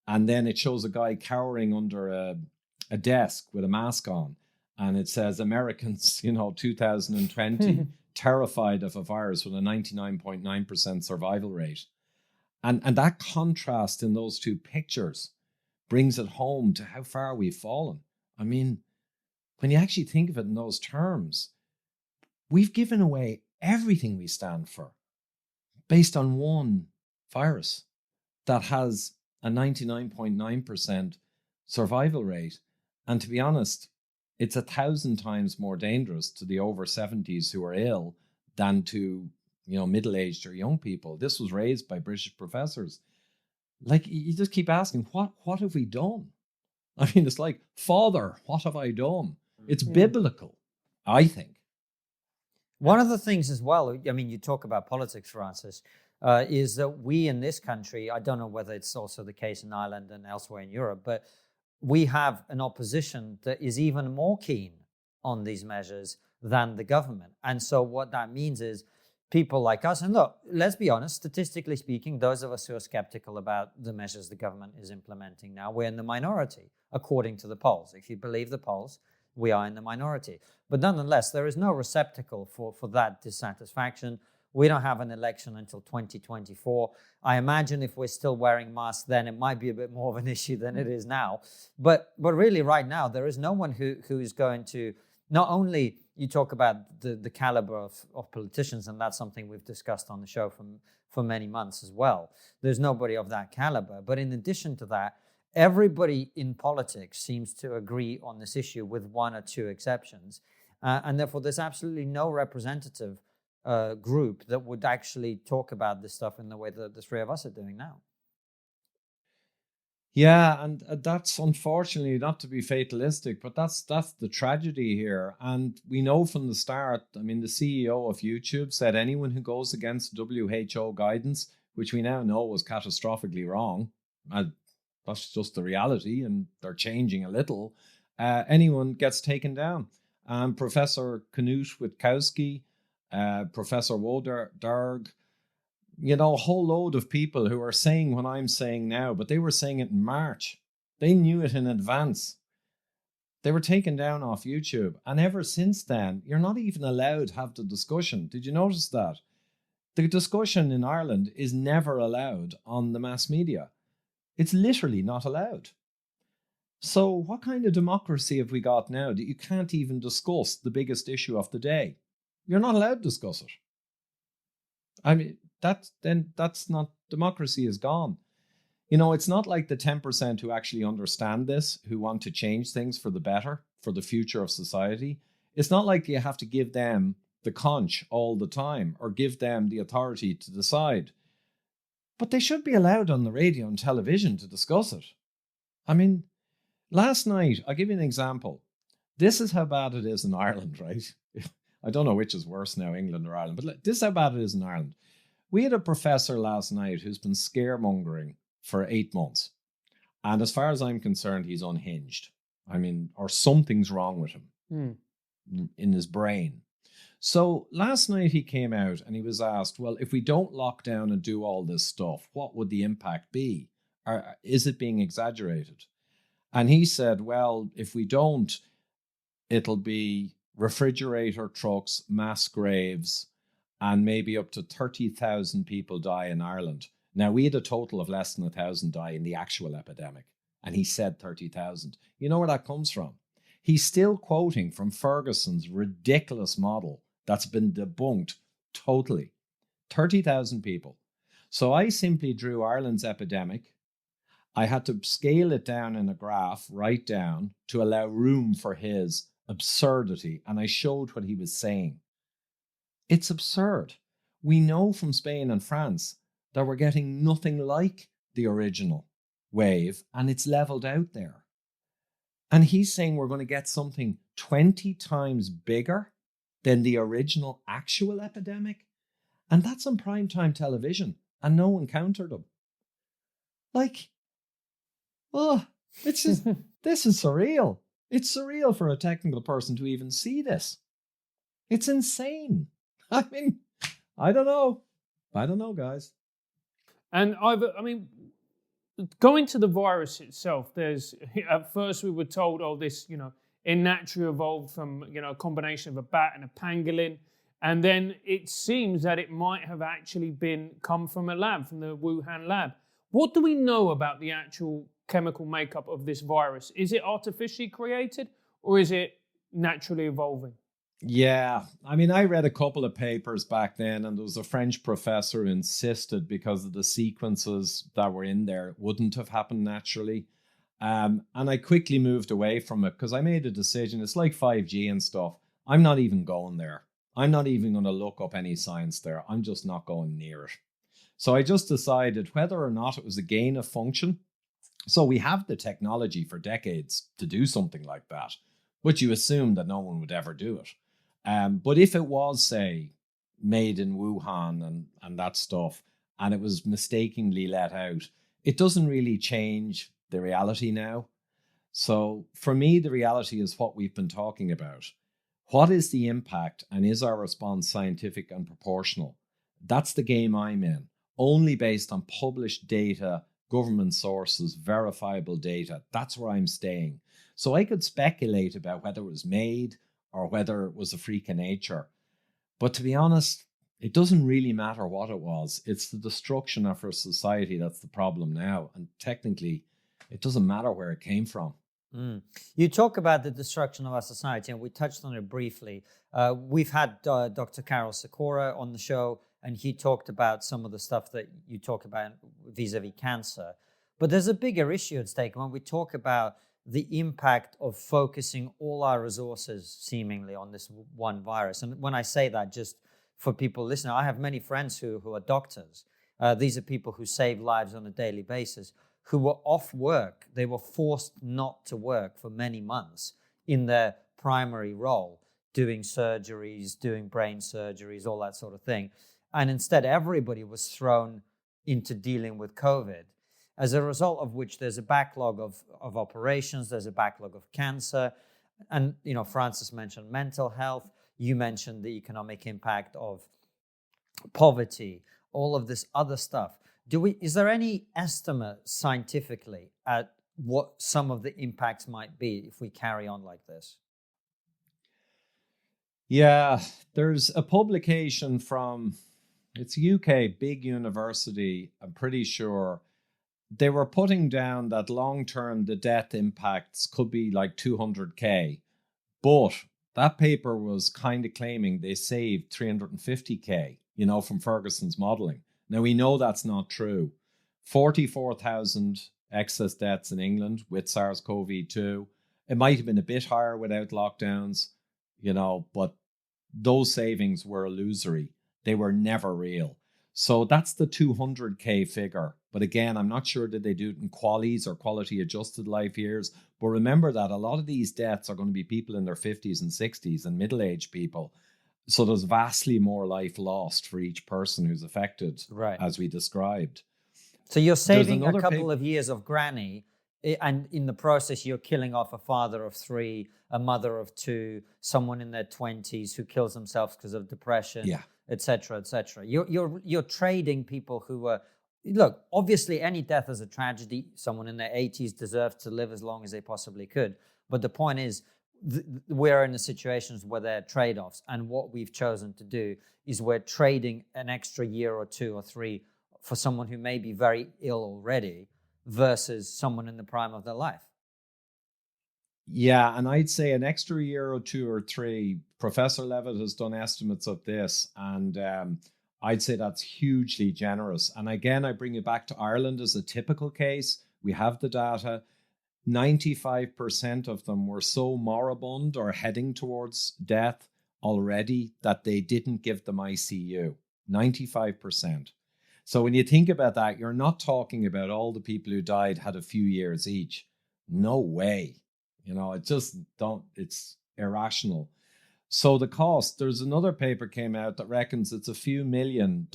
Speaker 3: And then it shows a guy cowering under a desk with a mask on. And it says Americans, 2020, terrified of a virus with a 99.9% survival rate. And that contrast in those two pictures brings it home to how far we've fallen. I mean, when you actually think of it in those terms, we've given away everything we stand for. based on one virus that has a 99.9% survival rate. And to be honest, it's 1,000 times more dangerous to the over 70s who are ill than to, middle-aged or young people. This was raised by British professors. Like, you just keep asking, what have we done? I mean, it's like, Father, what have I done? It's biblical, I think.
Speaker 2: One of the things as well, I mean, you talk about politics, Francis, is that we in this country, I don't know whether it's also the case in Ireland and elsewhere in Europe, but we have an opposition that is even more keen on these measures than the government. And so what that means is people like us, and look, let's be honest, statistically speaking, those of us who are skeptical about the measures the government is implementing now, we're in the minority, according to the polls. If you believe the polls, we are in the minority. But nonetheless, there is no receptacle for that dissatisfaction. We don't have an election until 2024. I imagine if we're still wearing masks then, it might be a bit more of an issue than it is now. But really right now, there is no one who is going to, not only you talk about the caliber of politicians, and that's something we've discussed on the show for many months as well. There's nobody of that caliber. But in addition to that, everybody in politics seems to agree on this issue with one or two exceptions. And therefore, there's absolutely no representative group that would actually talk about this stuff in the way that the three of us are doing now.
Speaker 3: Yeah, and that's unfortunately, not to be fatalistic, but that's the tragedy here. And we know from the start, I mean, the CEO of YouTube said anyone who goes against WHO guidance, which we now know was catastrophically wrong, that's just the reality, and they're changing a little, anyone gets taken down. Professor Knut Witkowski, Professor Woderg, a whole load of people who are saying what I'm saying now, but they were saying it in March. They knew it in advance. They were taken down off YouTube. And ever since then, you're not even allowed to have the discussion. Did you notice that? The discussion in Ireland is never allowed on the mass media. It's literally not allowed. So what kind of democracy have we got now that you can't even discuss the biggest issue of the day? You're not allowed to discuss it. I mean, that's not, democracy is gone. It's not like the 10% who actually understand this, who want to change things for the better, for the future of society. It's not like you have to give them the conch all the time or give them the authority to decide. But they should be allowed on the radio and television to discuss it. I mean, last night, I'll give you an example. This is how bad it is in Ireland, right? I don't know which is worse now, England or Ireland, but this is how bad it is in Ireland. We had a professor last night who's been scaremongering for 8 months. And as far as I'm concerned, he's unhinged. I mean, or something's wrong with him in his brain. So last night he came out and he was asked, well, if we don't lock down and do all this stuff, what would the impact be? Or is it being exaggerated? And he said, well, if we don't, it'll be refrigerator trucks, mass graves, and maybe up to 30,000 people die in Ireland. Now, we had a total of less than 1,000 die in the actual epidemic, and he said 30,000. You know where that comes from? He's still quoting from Ferguson's ridiculous model that's been debunked totally. 30,000 people. So I simply drew Ireland's epidemic. I had to scale it down in a graph right down to allow room for his absurdity, and I showed what he was saying. It's absurd. We know from Spain and France that we're getting nothing like the original wave, and it's leveled out there. And he's saying we're going to get something 20 times bigger than the original actual epidemic. And that's on primetime television, and no one countered him. Like, it's just, this is surreal. It's surreal for a technical person to even see this. It's insane. I mean, I don't know, guys.
Speaker 1: And going to the virus itself, there's, at first we were told, this, it naturally evolved from, a combination of a bat and a pangolin. And then it seems that it might have actually come from a lab, from the Wuhan lab. What do we know about the actual chemical makeup of this virus? Is it artificially created or is it naturally evolving?
Speaker 3: Yeah, I mean, I read a couple of papers back then, and there was a French professor who insisted because of the sequences that were in there, it wouldn't have happened naturally. And I quickly moved away from it because I made a decision. It's like 5G and stuff. I'm not even going there. I'm not even going to look up any science there. I'm just not going near it. So I just decided whether or not it was a gain of function. So we have the technology for decades to do something like that, but you assume that no one would ever do it. But if it was, say, made in Wuhan and that stuff, and it was mistakenly let out, it doesn't really change the reality now. So for me, the reality is what we've been talking about. What is the impact, and is our response scientific and proportional? That's the game I'm in, only based on published data, government sources, verifiable data. That's where I'm staying. So I could speculate about whether it was made or whether it was a freak of nature. But to be honest, it doesn't really matter what it was. It's the destruction of our society that's the problem now. And technically, it doesn't matter where it came from.
Speaker 2: Mm. You talk about the destruction of our society, and we touched on it briefly. We've had Dr. Carol Sikora on the show, and he talked about some of the stuff that you talk about vis-a-vis cancer. But there's a bigger issue at stake when we talk about the impact of focusing all our resources seemingly on this one virus. And when I say that, just for people listening, I have many friends who are doctors. These are people who save lives on a daily basis, who were off work. They were forced not to work for many months in their primary role, doing surgeries, doing brain surgeries, all that sort of thing. And instead, everybody was thrown into dealing with COVID, as a result of which there's a backlog of operations, there's a backlog of cancer. And, Francis mentioned mental health. You mentioned the economic impact of poverty, all of this other stuff. Is there any estimate scientifically at what some of the impacts might be if we carry on like this?
Speaker 3: Yeah, there's a publication from, it's UK, big university, I'm pretty sure. They were putting down that long term, the death impacts could be like 200K. But that paper was kind of claiming they saved 350K, from Ferguson's modeling. Now, we know that's not true. 44,000 excess deaths in England with SARS-CoV-2. It might have been a bit higher without lockdowns, but those savings were illusory. They were never real. So that's the 200K figure. But again, I'm not sure that they do it in QALYs or quality adjusted life years. But remember that a lot of these deaths are going to be people in their 50s and 60s and middle-aged people. So there's vastly more life lost for each person who's affected,
Speaker 2: right,
Speaker 3: as we described.
Speaker 2: So you're saving a couple of years of granny, and in the process, you're killing off a father of 3, a mother of 2, someone in their 20s who kills themselves because of depression, et cetera, et cetera. You're trading people who are, look, obviously any death is a tragedy. Someone in their 80s deserves to live as long as they possibly could. But the point is, we're in the situations where there are trade-offs. And what we've chosen to do is we're trading an extra year or 2 or 3 for someone who may be very ill already versus someone in the prime of their life.
Speaker 3: Yeah, and I'd say an extra year or 2 or 3, Professor Levitt has done estimates of this, and I'd say that's hugely generous. And again, I bring you back to Ireland as a typical case. We have the data. 95% of them were so moribund or heading towards death already that they didn't give them ICU. 95%. So when you think about that, you're not talking about all the people who died had a few years each. No way. It's irrational. So the cost, there's another paper came out that reckons it's a few $1 million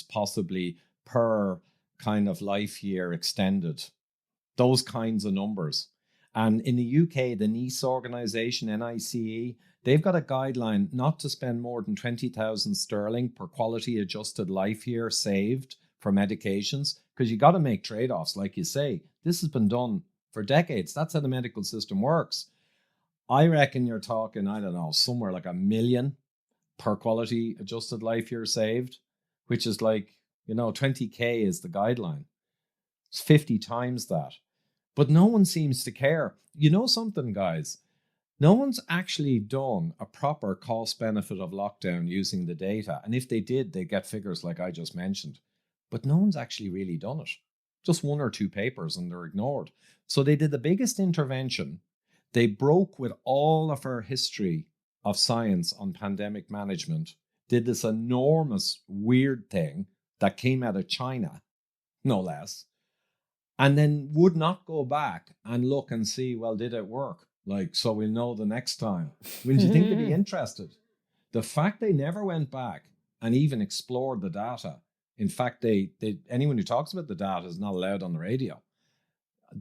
Speaker 3: possibly per kind of life year extended. Those kinds of numbers. And in the UK, the NICE organization, NICE, they've got a guideline not to spend more than 20,000 sterling per quality adjusted life year saved for medications, because you got to make trade-offs. Like you say, this has been done for decades. That's how the medical system works. I reckon you're talking, I don't know, somewhere like $1 million per quality adjusted life year saved, which is like, 20K is the guideline. It's 50 times that. But no one seems to care. You know something, guys? No one's actually done a proper cost benefit of lockdown using the data. And if they did, they'd get figures like I just mentioned. But no one's actually really done it. Just one or two papers and they're ignored. So they did the biggest intervention. They broke with all of our history of science on pandemic management, did this enormous weird thing that came out of China, no less, and then would not go back and look and see, well, did it work? Like, so we'll know the next time. Wouldn't you think they'd be interested? The fact they never went back and even explored the data. In fact, they anyone who talks about the data is not allowed on the radio.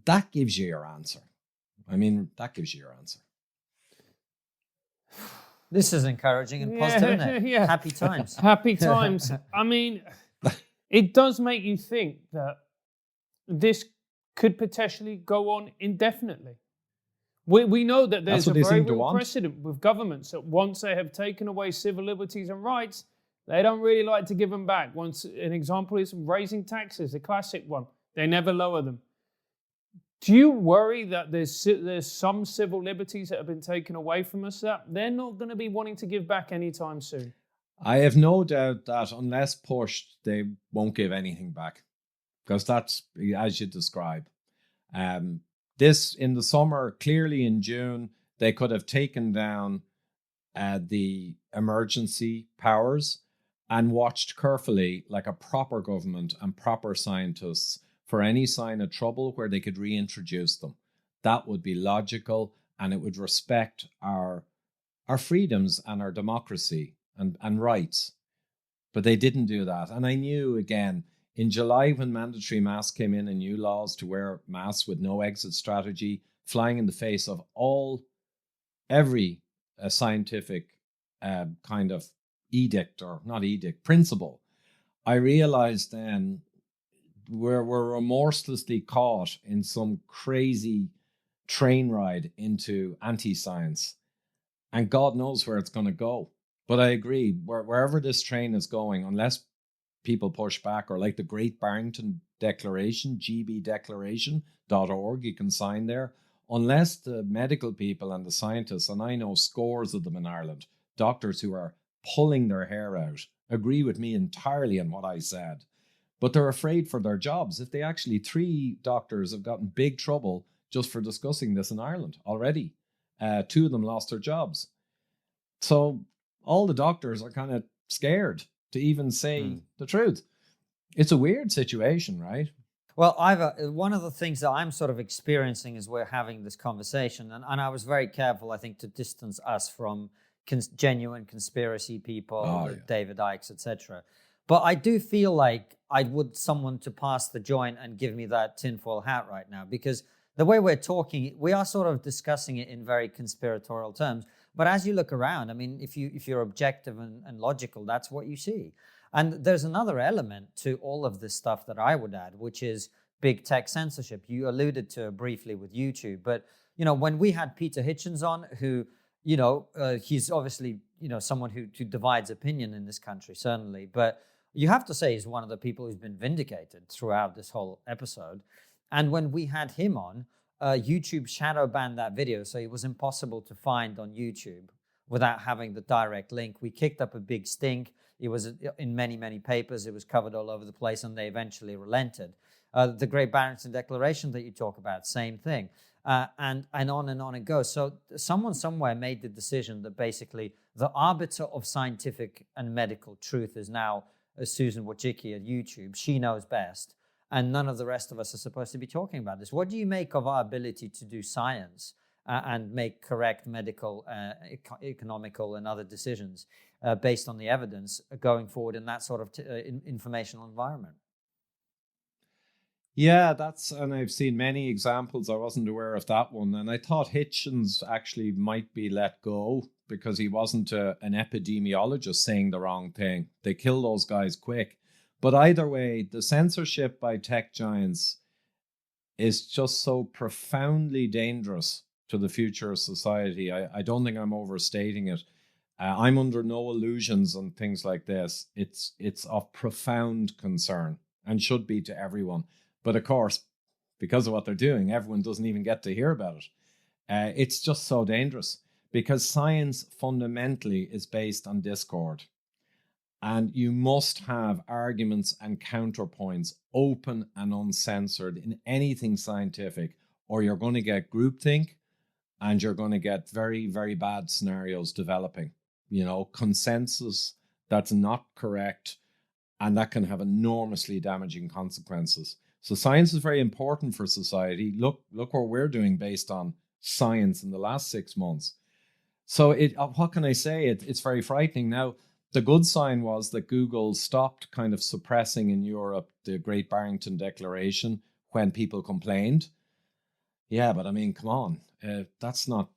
Speaker 3: That gives you your answer. I mean, that gives you your answer.
Speaker 2: This is encouraging and positive, isn't it?
Speaker 1: Yeah.
Speaker 2: Happy times.
Speaker 1: Happy times. I mean, it does make you think that this could potentially go on indefinitely. We know that there's a very real precedent with governments that once they have taken away civil liberties and rights, they don't really like to give them back. Once an example is raising taxes, a classic one. They never lower them. Do you worry that there's some civil liberties that have been taken away from us that they're not going to be wanting to give back anytime soon?
Speaker 3: I have no doubt that unless pushed, they won't give anything back. Because that's, as you describe. This, in the summer, clearly in June, they could have taken down the emergency powers and watched carefully, like a proper government and proper scientists, for any sign of trouble where they could reintroduce them. That would be logical, and it would respect our freedoms and our democracy and rights. But they didn't do that. And I knew, again, in July, when mandatory masks came in and new laws to wear masks with no exit strategy, flying in the face of every scientific kind of principle, I realized then we're remorselessly caught in some crazy train ride into anti-science. And God knows where it's going to go. But I agree, wherever this train is going, unless people push back, or like the Great Barrington Declaration, gbdeclaration.org, you can sign there, unless the medical people and the scientists, and I know scores of them in Ireland, doctors who are pulling their hair out, agree with me entirely on what I said. But they're afraid for their jobs. If they actually, 3 doctors have gotten big trouble just for discussing this in Ireland already. 2 of them lost their jobs. So all the doctors are kind of scared to even say the truth. It's a weird situation, right?
Speaker 2: Well, Ivor, one of the things that I'm sort of experiencing as we're having this conversation, and I was very careful, I think, to distance us from genuine conspiracy people, David Icke, etc. But I do feel like I would someone to pass the joint and give me that tinfoil hat right now, because the way we're talking, we are sort of discussing it in very conspiratorial terms. But as you look around, I mean, if you're objective and logical, that's what you see. And there's another element to all of this stuff that I would add, which is big tech censorship. You alluded to it briefly with YouTube, but when we had Peter Hitchens on, who he's obviously someone who divides opinion in this country, certainly, but you have to say he's one of the people who's been vindicated throughout this whole episode. And when we had him on, YouTube shadow banned that video, so it was impossible to find on YouTube without having the direct link. We kicked up a big stink. It was in many, many papers. It was covered all over the place, and they eventually relented. The Great Barrington Declaration that you talk about, same thing. And on it goes. So someone somewhere made the decision that basically the arbiter of scientific and medical truth is now Susan Wojcicki at YouTube. She knows best. And none of the rest of us are supposed to be talking about this. What do you make of our ability to do science and make correct medical, economical, and other decisions based on the evidence going forward in that sort of informational environment?
Speaker 3: Yeah, and I've seen many examples. I wasn't aware of that one. And I thought Hitchens actually might be let go because he wasn't an epidemiologist saying the wrong thing. They kill those guys quick. But either way, the censorship by tech giants is just so profoundly dangerous to the future of society. I don't think I'm overstating it. I'm under no illusions on things like this. It's of profound concern and should be to everyone. But of course, because of what they're doing, everyone doesn't even get to hear about it. It's just so dangerous. because science fundamentally is based on discord. And you must have arguments and counterpoints open and uncensored in anything scientific, or you're going to get groupthink and you're going to get very, very bad scenarios developing. Consensus that's not correct, and that can have enormously damaging consequences. So science is very important for society. Look what we're doing based on science in the last 6 months. So what can I say? It's very frightening. Now, the good sign was that Google stopped kind of suppressing in Europe the Great Barrington Declaration when people complained. Yeah, but I mean, come on. That's not,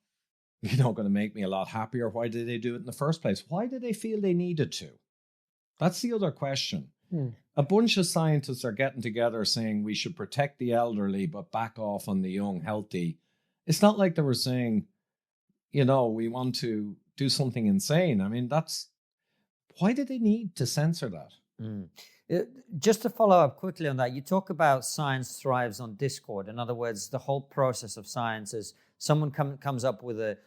Speaker 3: going to make me a lot happier. Why did they do it in the first place? Why did they feel they needed to? That's the other question. A bunch of scientists are getting together saying we should protect the elderly but back off on the young, healthy. It's not like they were saying, we want to do something insane. I mean, why did they need to censor that?
Speaker 2: Just to follow up quickly on that, you talk about science thrives on discord. In other words, the whole process of science is someone comes up with a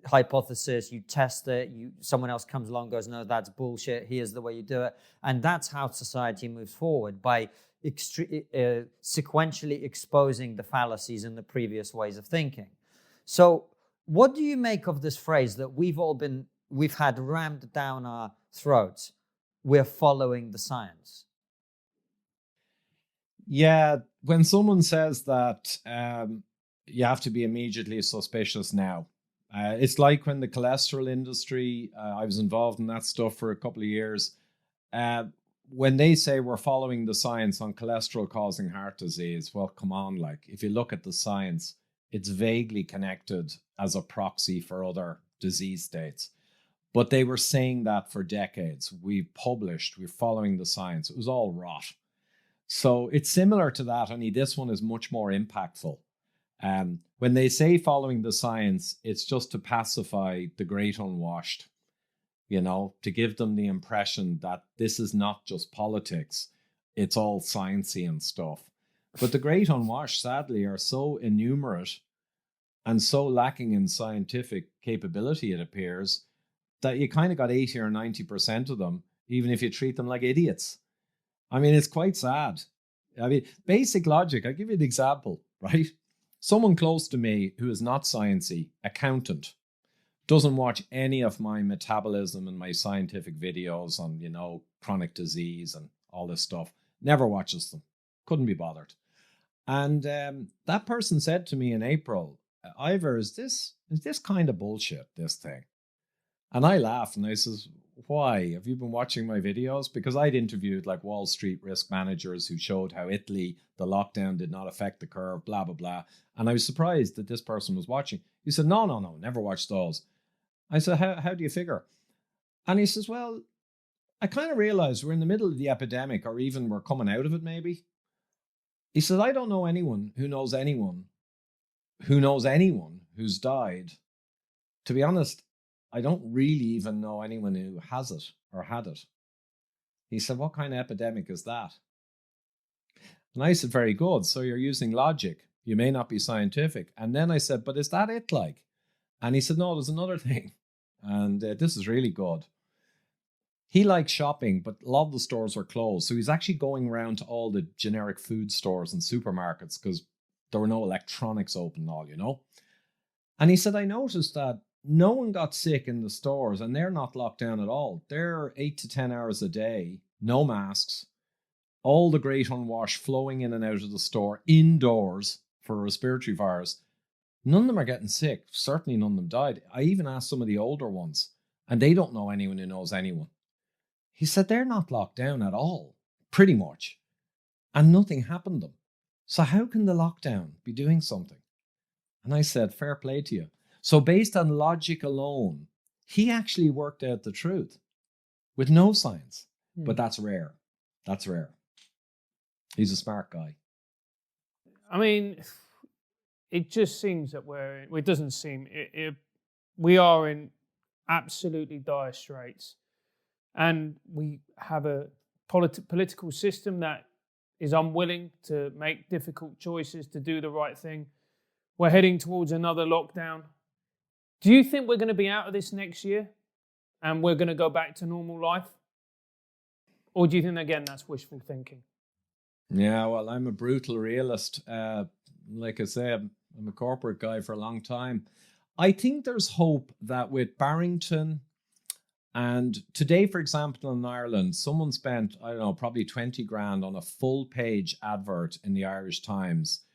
Speaker 2: hypothesis, you test it, someone else comes along, goes, no, that's bullshit, here's the way you do it. And that's how society moves forward, by sequentially exposing the fallacies in the previous ways of thinking. So what do you make of this phrase that we've had rammed down our throats? We're following the science.
Speaker 3: Yeah, when someone says that, you have to be immediately suspicious now. It's like when the cholesterol industry, I was involved in that stuff for a couple of years. When they say we're following the science on cholesterol causing heart disease, well, come on, if you look at the science, it's vaguely connected as a proxy for other disease states. But they were saying that for decades. We're following the science. It was all rot. So it's similar to that, only this one is much more impactful. When they say following the science, it's just to pacify the great unwashed, to give them the impression that this is not just politics, it's all sciencey and stuff. But the great unwashed, sadly, are so innumerate and so lacking in scientific capability, it appears, that you kind of got 80 or 90% of them, even if you treat them like idiots. I mean, it's quite sad. I mean, basic logic, I'll give you an example, right? Someone close to me who is not sciencey, accountant, doesn't watch any of my metabolism and my scientific videos on, chronic disease and all this stuff. Never watches them. Couldn't be bothered. And that person said to me in April, Ivor, is this kind of bullshit, this thing? And I laughed and I says, why? Have you been watching my videos? Because I'd interviewed Wall Street risk managers who showed how Italy, the lockdown did not affect the curve, blah, blah, blah. And I was surprised that this person was watching. He said, no, never watched those. I said, how do you figure? And he says, well, I kind of realized we're in the middle of the epidemic, or even we're coming out of it maybe. He said, I don't know anyone who knows anyone who's died. To be honest, I don't really even know anyone who has it or had it. He said, what kind of epidemic is that? And I said, very good. So you're using logic. You may not be scientific. And then I said, but is that it And he said, no, there's another thing. And this is really good. He likes shopping, but a lot of the stores were closed. So he's actually going around to all the generic food stores and supermarkets because there were no electronics open and all, And he said, I noticed that no one got sick in the stores, and they're not locked down at all. They're 8 to 10 hours a day, no masks, all the great unwashed flowing in and out of the store indoors for a respiratory virus. None of them are getting sick. Certainly none of them died. I even asked some of the older ones, and they don't know anyone who knows anyone. He said they're not locked down at all, pretty much, and nothing happened to them. So how can the lockdown be doing something? And I said, fair play to you. So based on logic alone, he actually worked out the truth with no science. But that's rare. That's rare. He's a smart guy.
Speaker 1: I mean, it just seems that it doesn't seem, we are in absolutely dire straits. And we have a political system that is unwilling to make difficult choices to do the right thing. We're heading towards another lockdown. Do you think we're going to be out of this next year and we're going to go back to normal life? Or do you think, again, that's wishful thinking?
Speaker 3: Yeah, well, I'm a brutal realist. Like I say, I'm a corporate guy for a long time. I think there's hope that with Barrington, and today, for example, in Ireland, someone spent, I don't know, probably 20 grand on a full page advert in the Irish Times,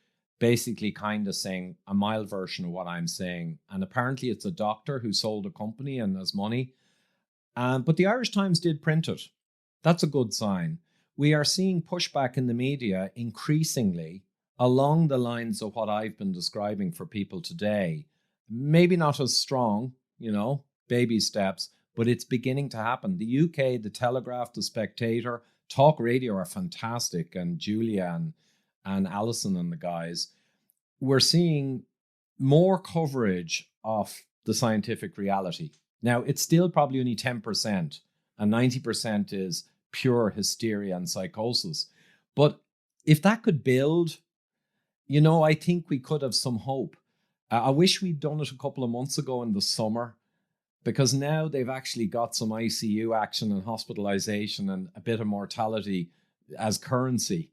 Speaker 3: basically kind of saying a mild version of what I'm saying. And apparently it's a doctor who sold a company and has money. But the Irish Times did print it. That's a good sign. We are seeing pushback in the media increasingly along the lines of what I've been describing for people today. Maybe not as strong, baby steps, but it's beginning to happen. The UK, The Telegraph, The Spectator, Talk Radio are fantastic, and Julia and Alison and the guys. We're seeing more coverage of the scientific reality. Now, it's still probably only 10%, and 90% is pure hysteria and psychosis. But if that could build, I think we could have some hope. I wish we'd done it a couple of months ago in the summer, because now they've actually got some ICU action and hospitalization and a bit of mortality as currency,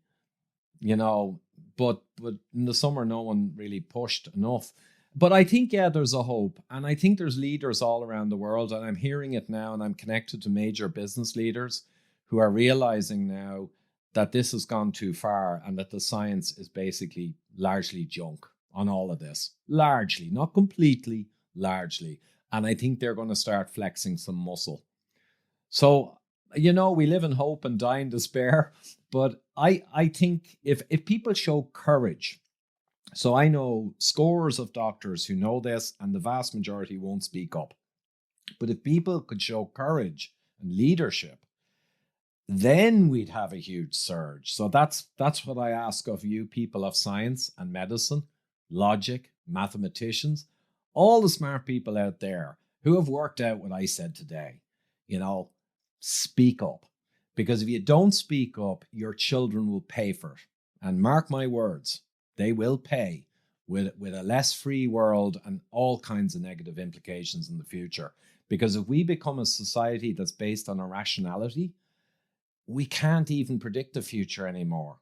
Speaker 3: but in the summer, no one really pushed enough. But I think, there's a hope. And I think there's leaders all around the world, and I'm hearing it now, and I'm connected to major business leaders who are realizing now that this has gone too far and that the science is basically largely junk on all of this. Largely, not completely, largely. And I think they're going to start flexing some muscle. So, we live in hope and die in despair. But I think if people show courage, so I know scores of doctors who know this, and the vast majority won't speak up. But if people could show courage and leadership, then we'd have a huge surge. So that's what I ask of you, people of science and medicine, logic, mathematicians, all the smart people out there who have worked out what I said today. Speak up. Because if you don't speak up, your children will pay for it. And mark my words, they will pay with a less free world and all kinds of negative implications in the future. Because if we become a society that's based on irrationality, we can't even predict the future anymore.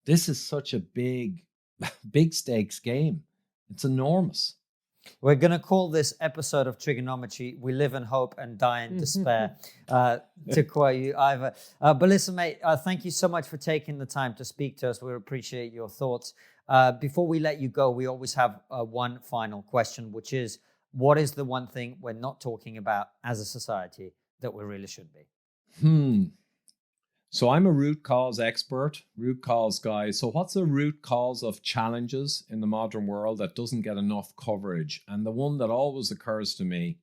Speaker 3: This is such a big stakes game. It's enormous.
Speaker 2: We're going to call this episode of Trigonometry, "We Live in Hope and Die in Despair," to quote you, Ivor. But listen, mate, thank you so much for taking the time to speak to us. We appreciate your thoughts. Before we let you go, we always have one final question, which is, what is the one thing we're not talking about as a society that we really should be?
Speaker 3: So I'm a root cause expert, root cause guy. So what's a root cause of challenges in the modern world that doesn't get enough coverage? And the one that always occurs to me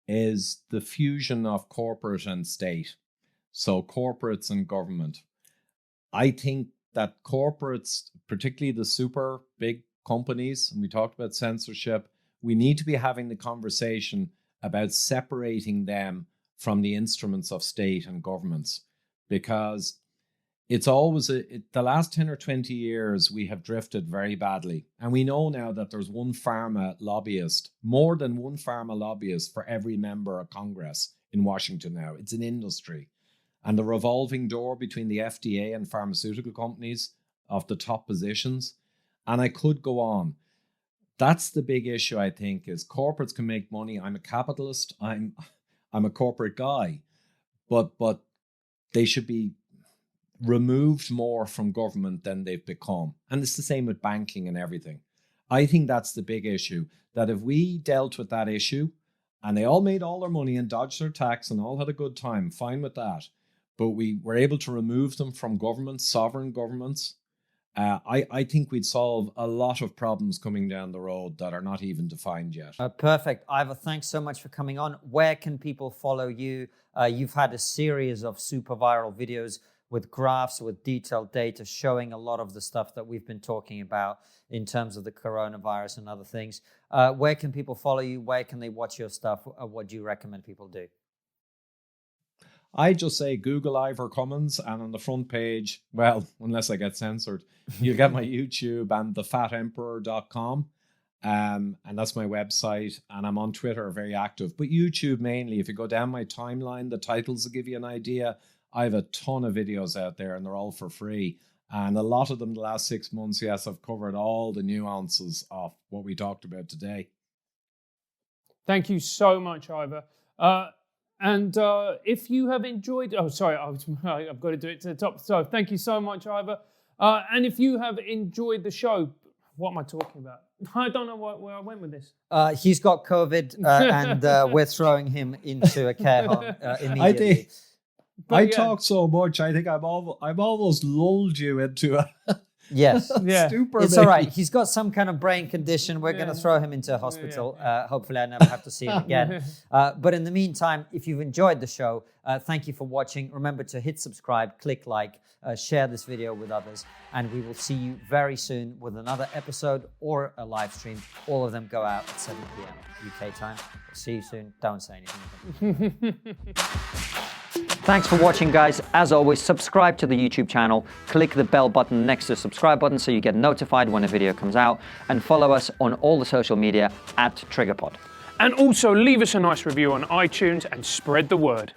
Speaker 3: is the fusion of corporate and state. So corporates and government. I think that corporates, particularly the super big companies, and we talked about censorship, we need to be having the conversation about separating them from the instruments of state and governments. Because it's always, the last 10 or 20 years, we have drifted very badly. And we know now that there's one pharma lobbyist, more than one pharma lobbyist for every member of Congress in Washington now. It's an industry. And the revolving door between the FDA and pharmaceutical companies of the top positions. And I could go on. That's the big issue, I think, is corporates can make money. I'm a capitalist. I'm a corporate guy. But they should be removed more from government than they've become. And it's the same with banking and everything. I think that's the big issue, that if we dealt with that issue and they all made all their money and dodged their tax and all had a good time, fine with that. But we were able to remove them from governments, sovereign governments. I think we'd solve a lot of problems coming down the road that are not even defined yet.
Speaker 2: Perfect. Ivor, thanks so much for coming on. Where can people follow you? You've had a series of super viral videos with graphs, with detailed data showing a lot of the stuff that we've been talking about in terms of the coronavirus and other things. Where can people follow you? Where can they watch your stuff? What do you recommend people do?
Speaker 3: I just say Google Ivor Cummins, and on the front page, well, unless I get censored, you'll get my YouTube and thefatemperor.com. And that's my website. And I'm on Twitter, very active. But YouTube mainly. If you go down my timeline, the titles will give you an idea. I have a ton of videos out there, and they're all for free. And a lot of them the last 6 months, yes, I've covered all the nuances of what we talked about today.
Speaker 1: Thank you so much, Ivor. And if you have enjoyed... Oh, sorry, I've got to do it to the top. So thank you so much, Ivor. And if you have enjoyed the show... What am I talking about? I don't know where I went with this.
Speaker 2: He's got COVID and we're throwing him into a care home immediately.
Speaker 3: I talk so much. I think I've almost lulled you into a
Speaker 2: yes.
Speaker 3: stupor.
Speaker 2: It's all right. He's got some kind of brain condition. We're going to throw him into a hospital. Hopefully, I never have to see him again. But in the meantime, if you've enjoyed the show, thank you for watching. Remember to hit subscribe, click like, share this video with others, and we will see you very soon with another episode or a live stream. All of them go out at 7 p.m. UK time. See you soon. Don't say anything. Thanks for watching, guys. As always, subscribe to the YouTube channel, click the bell button next to the subscribe button so you get notified when a video comes out, and follow us on all the social media at TriggerPod.
Speaker 1: And also leave us a nice review on iTunes and spread the word.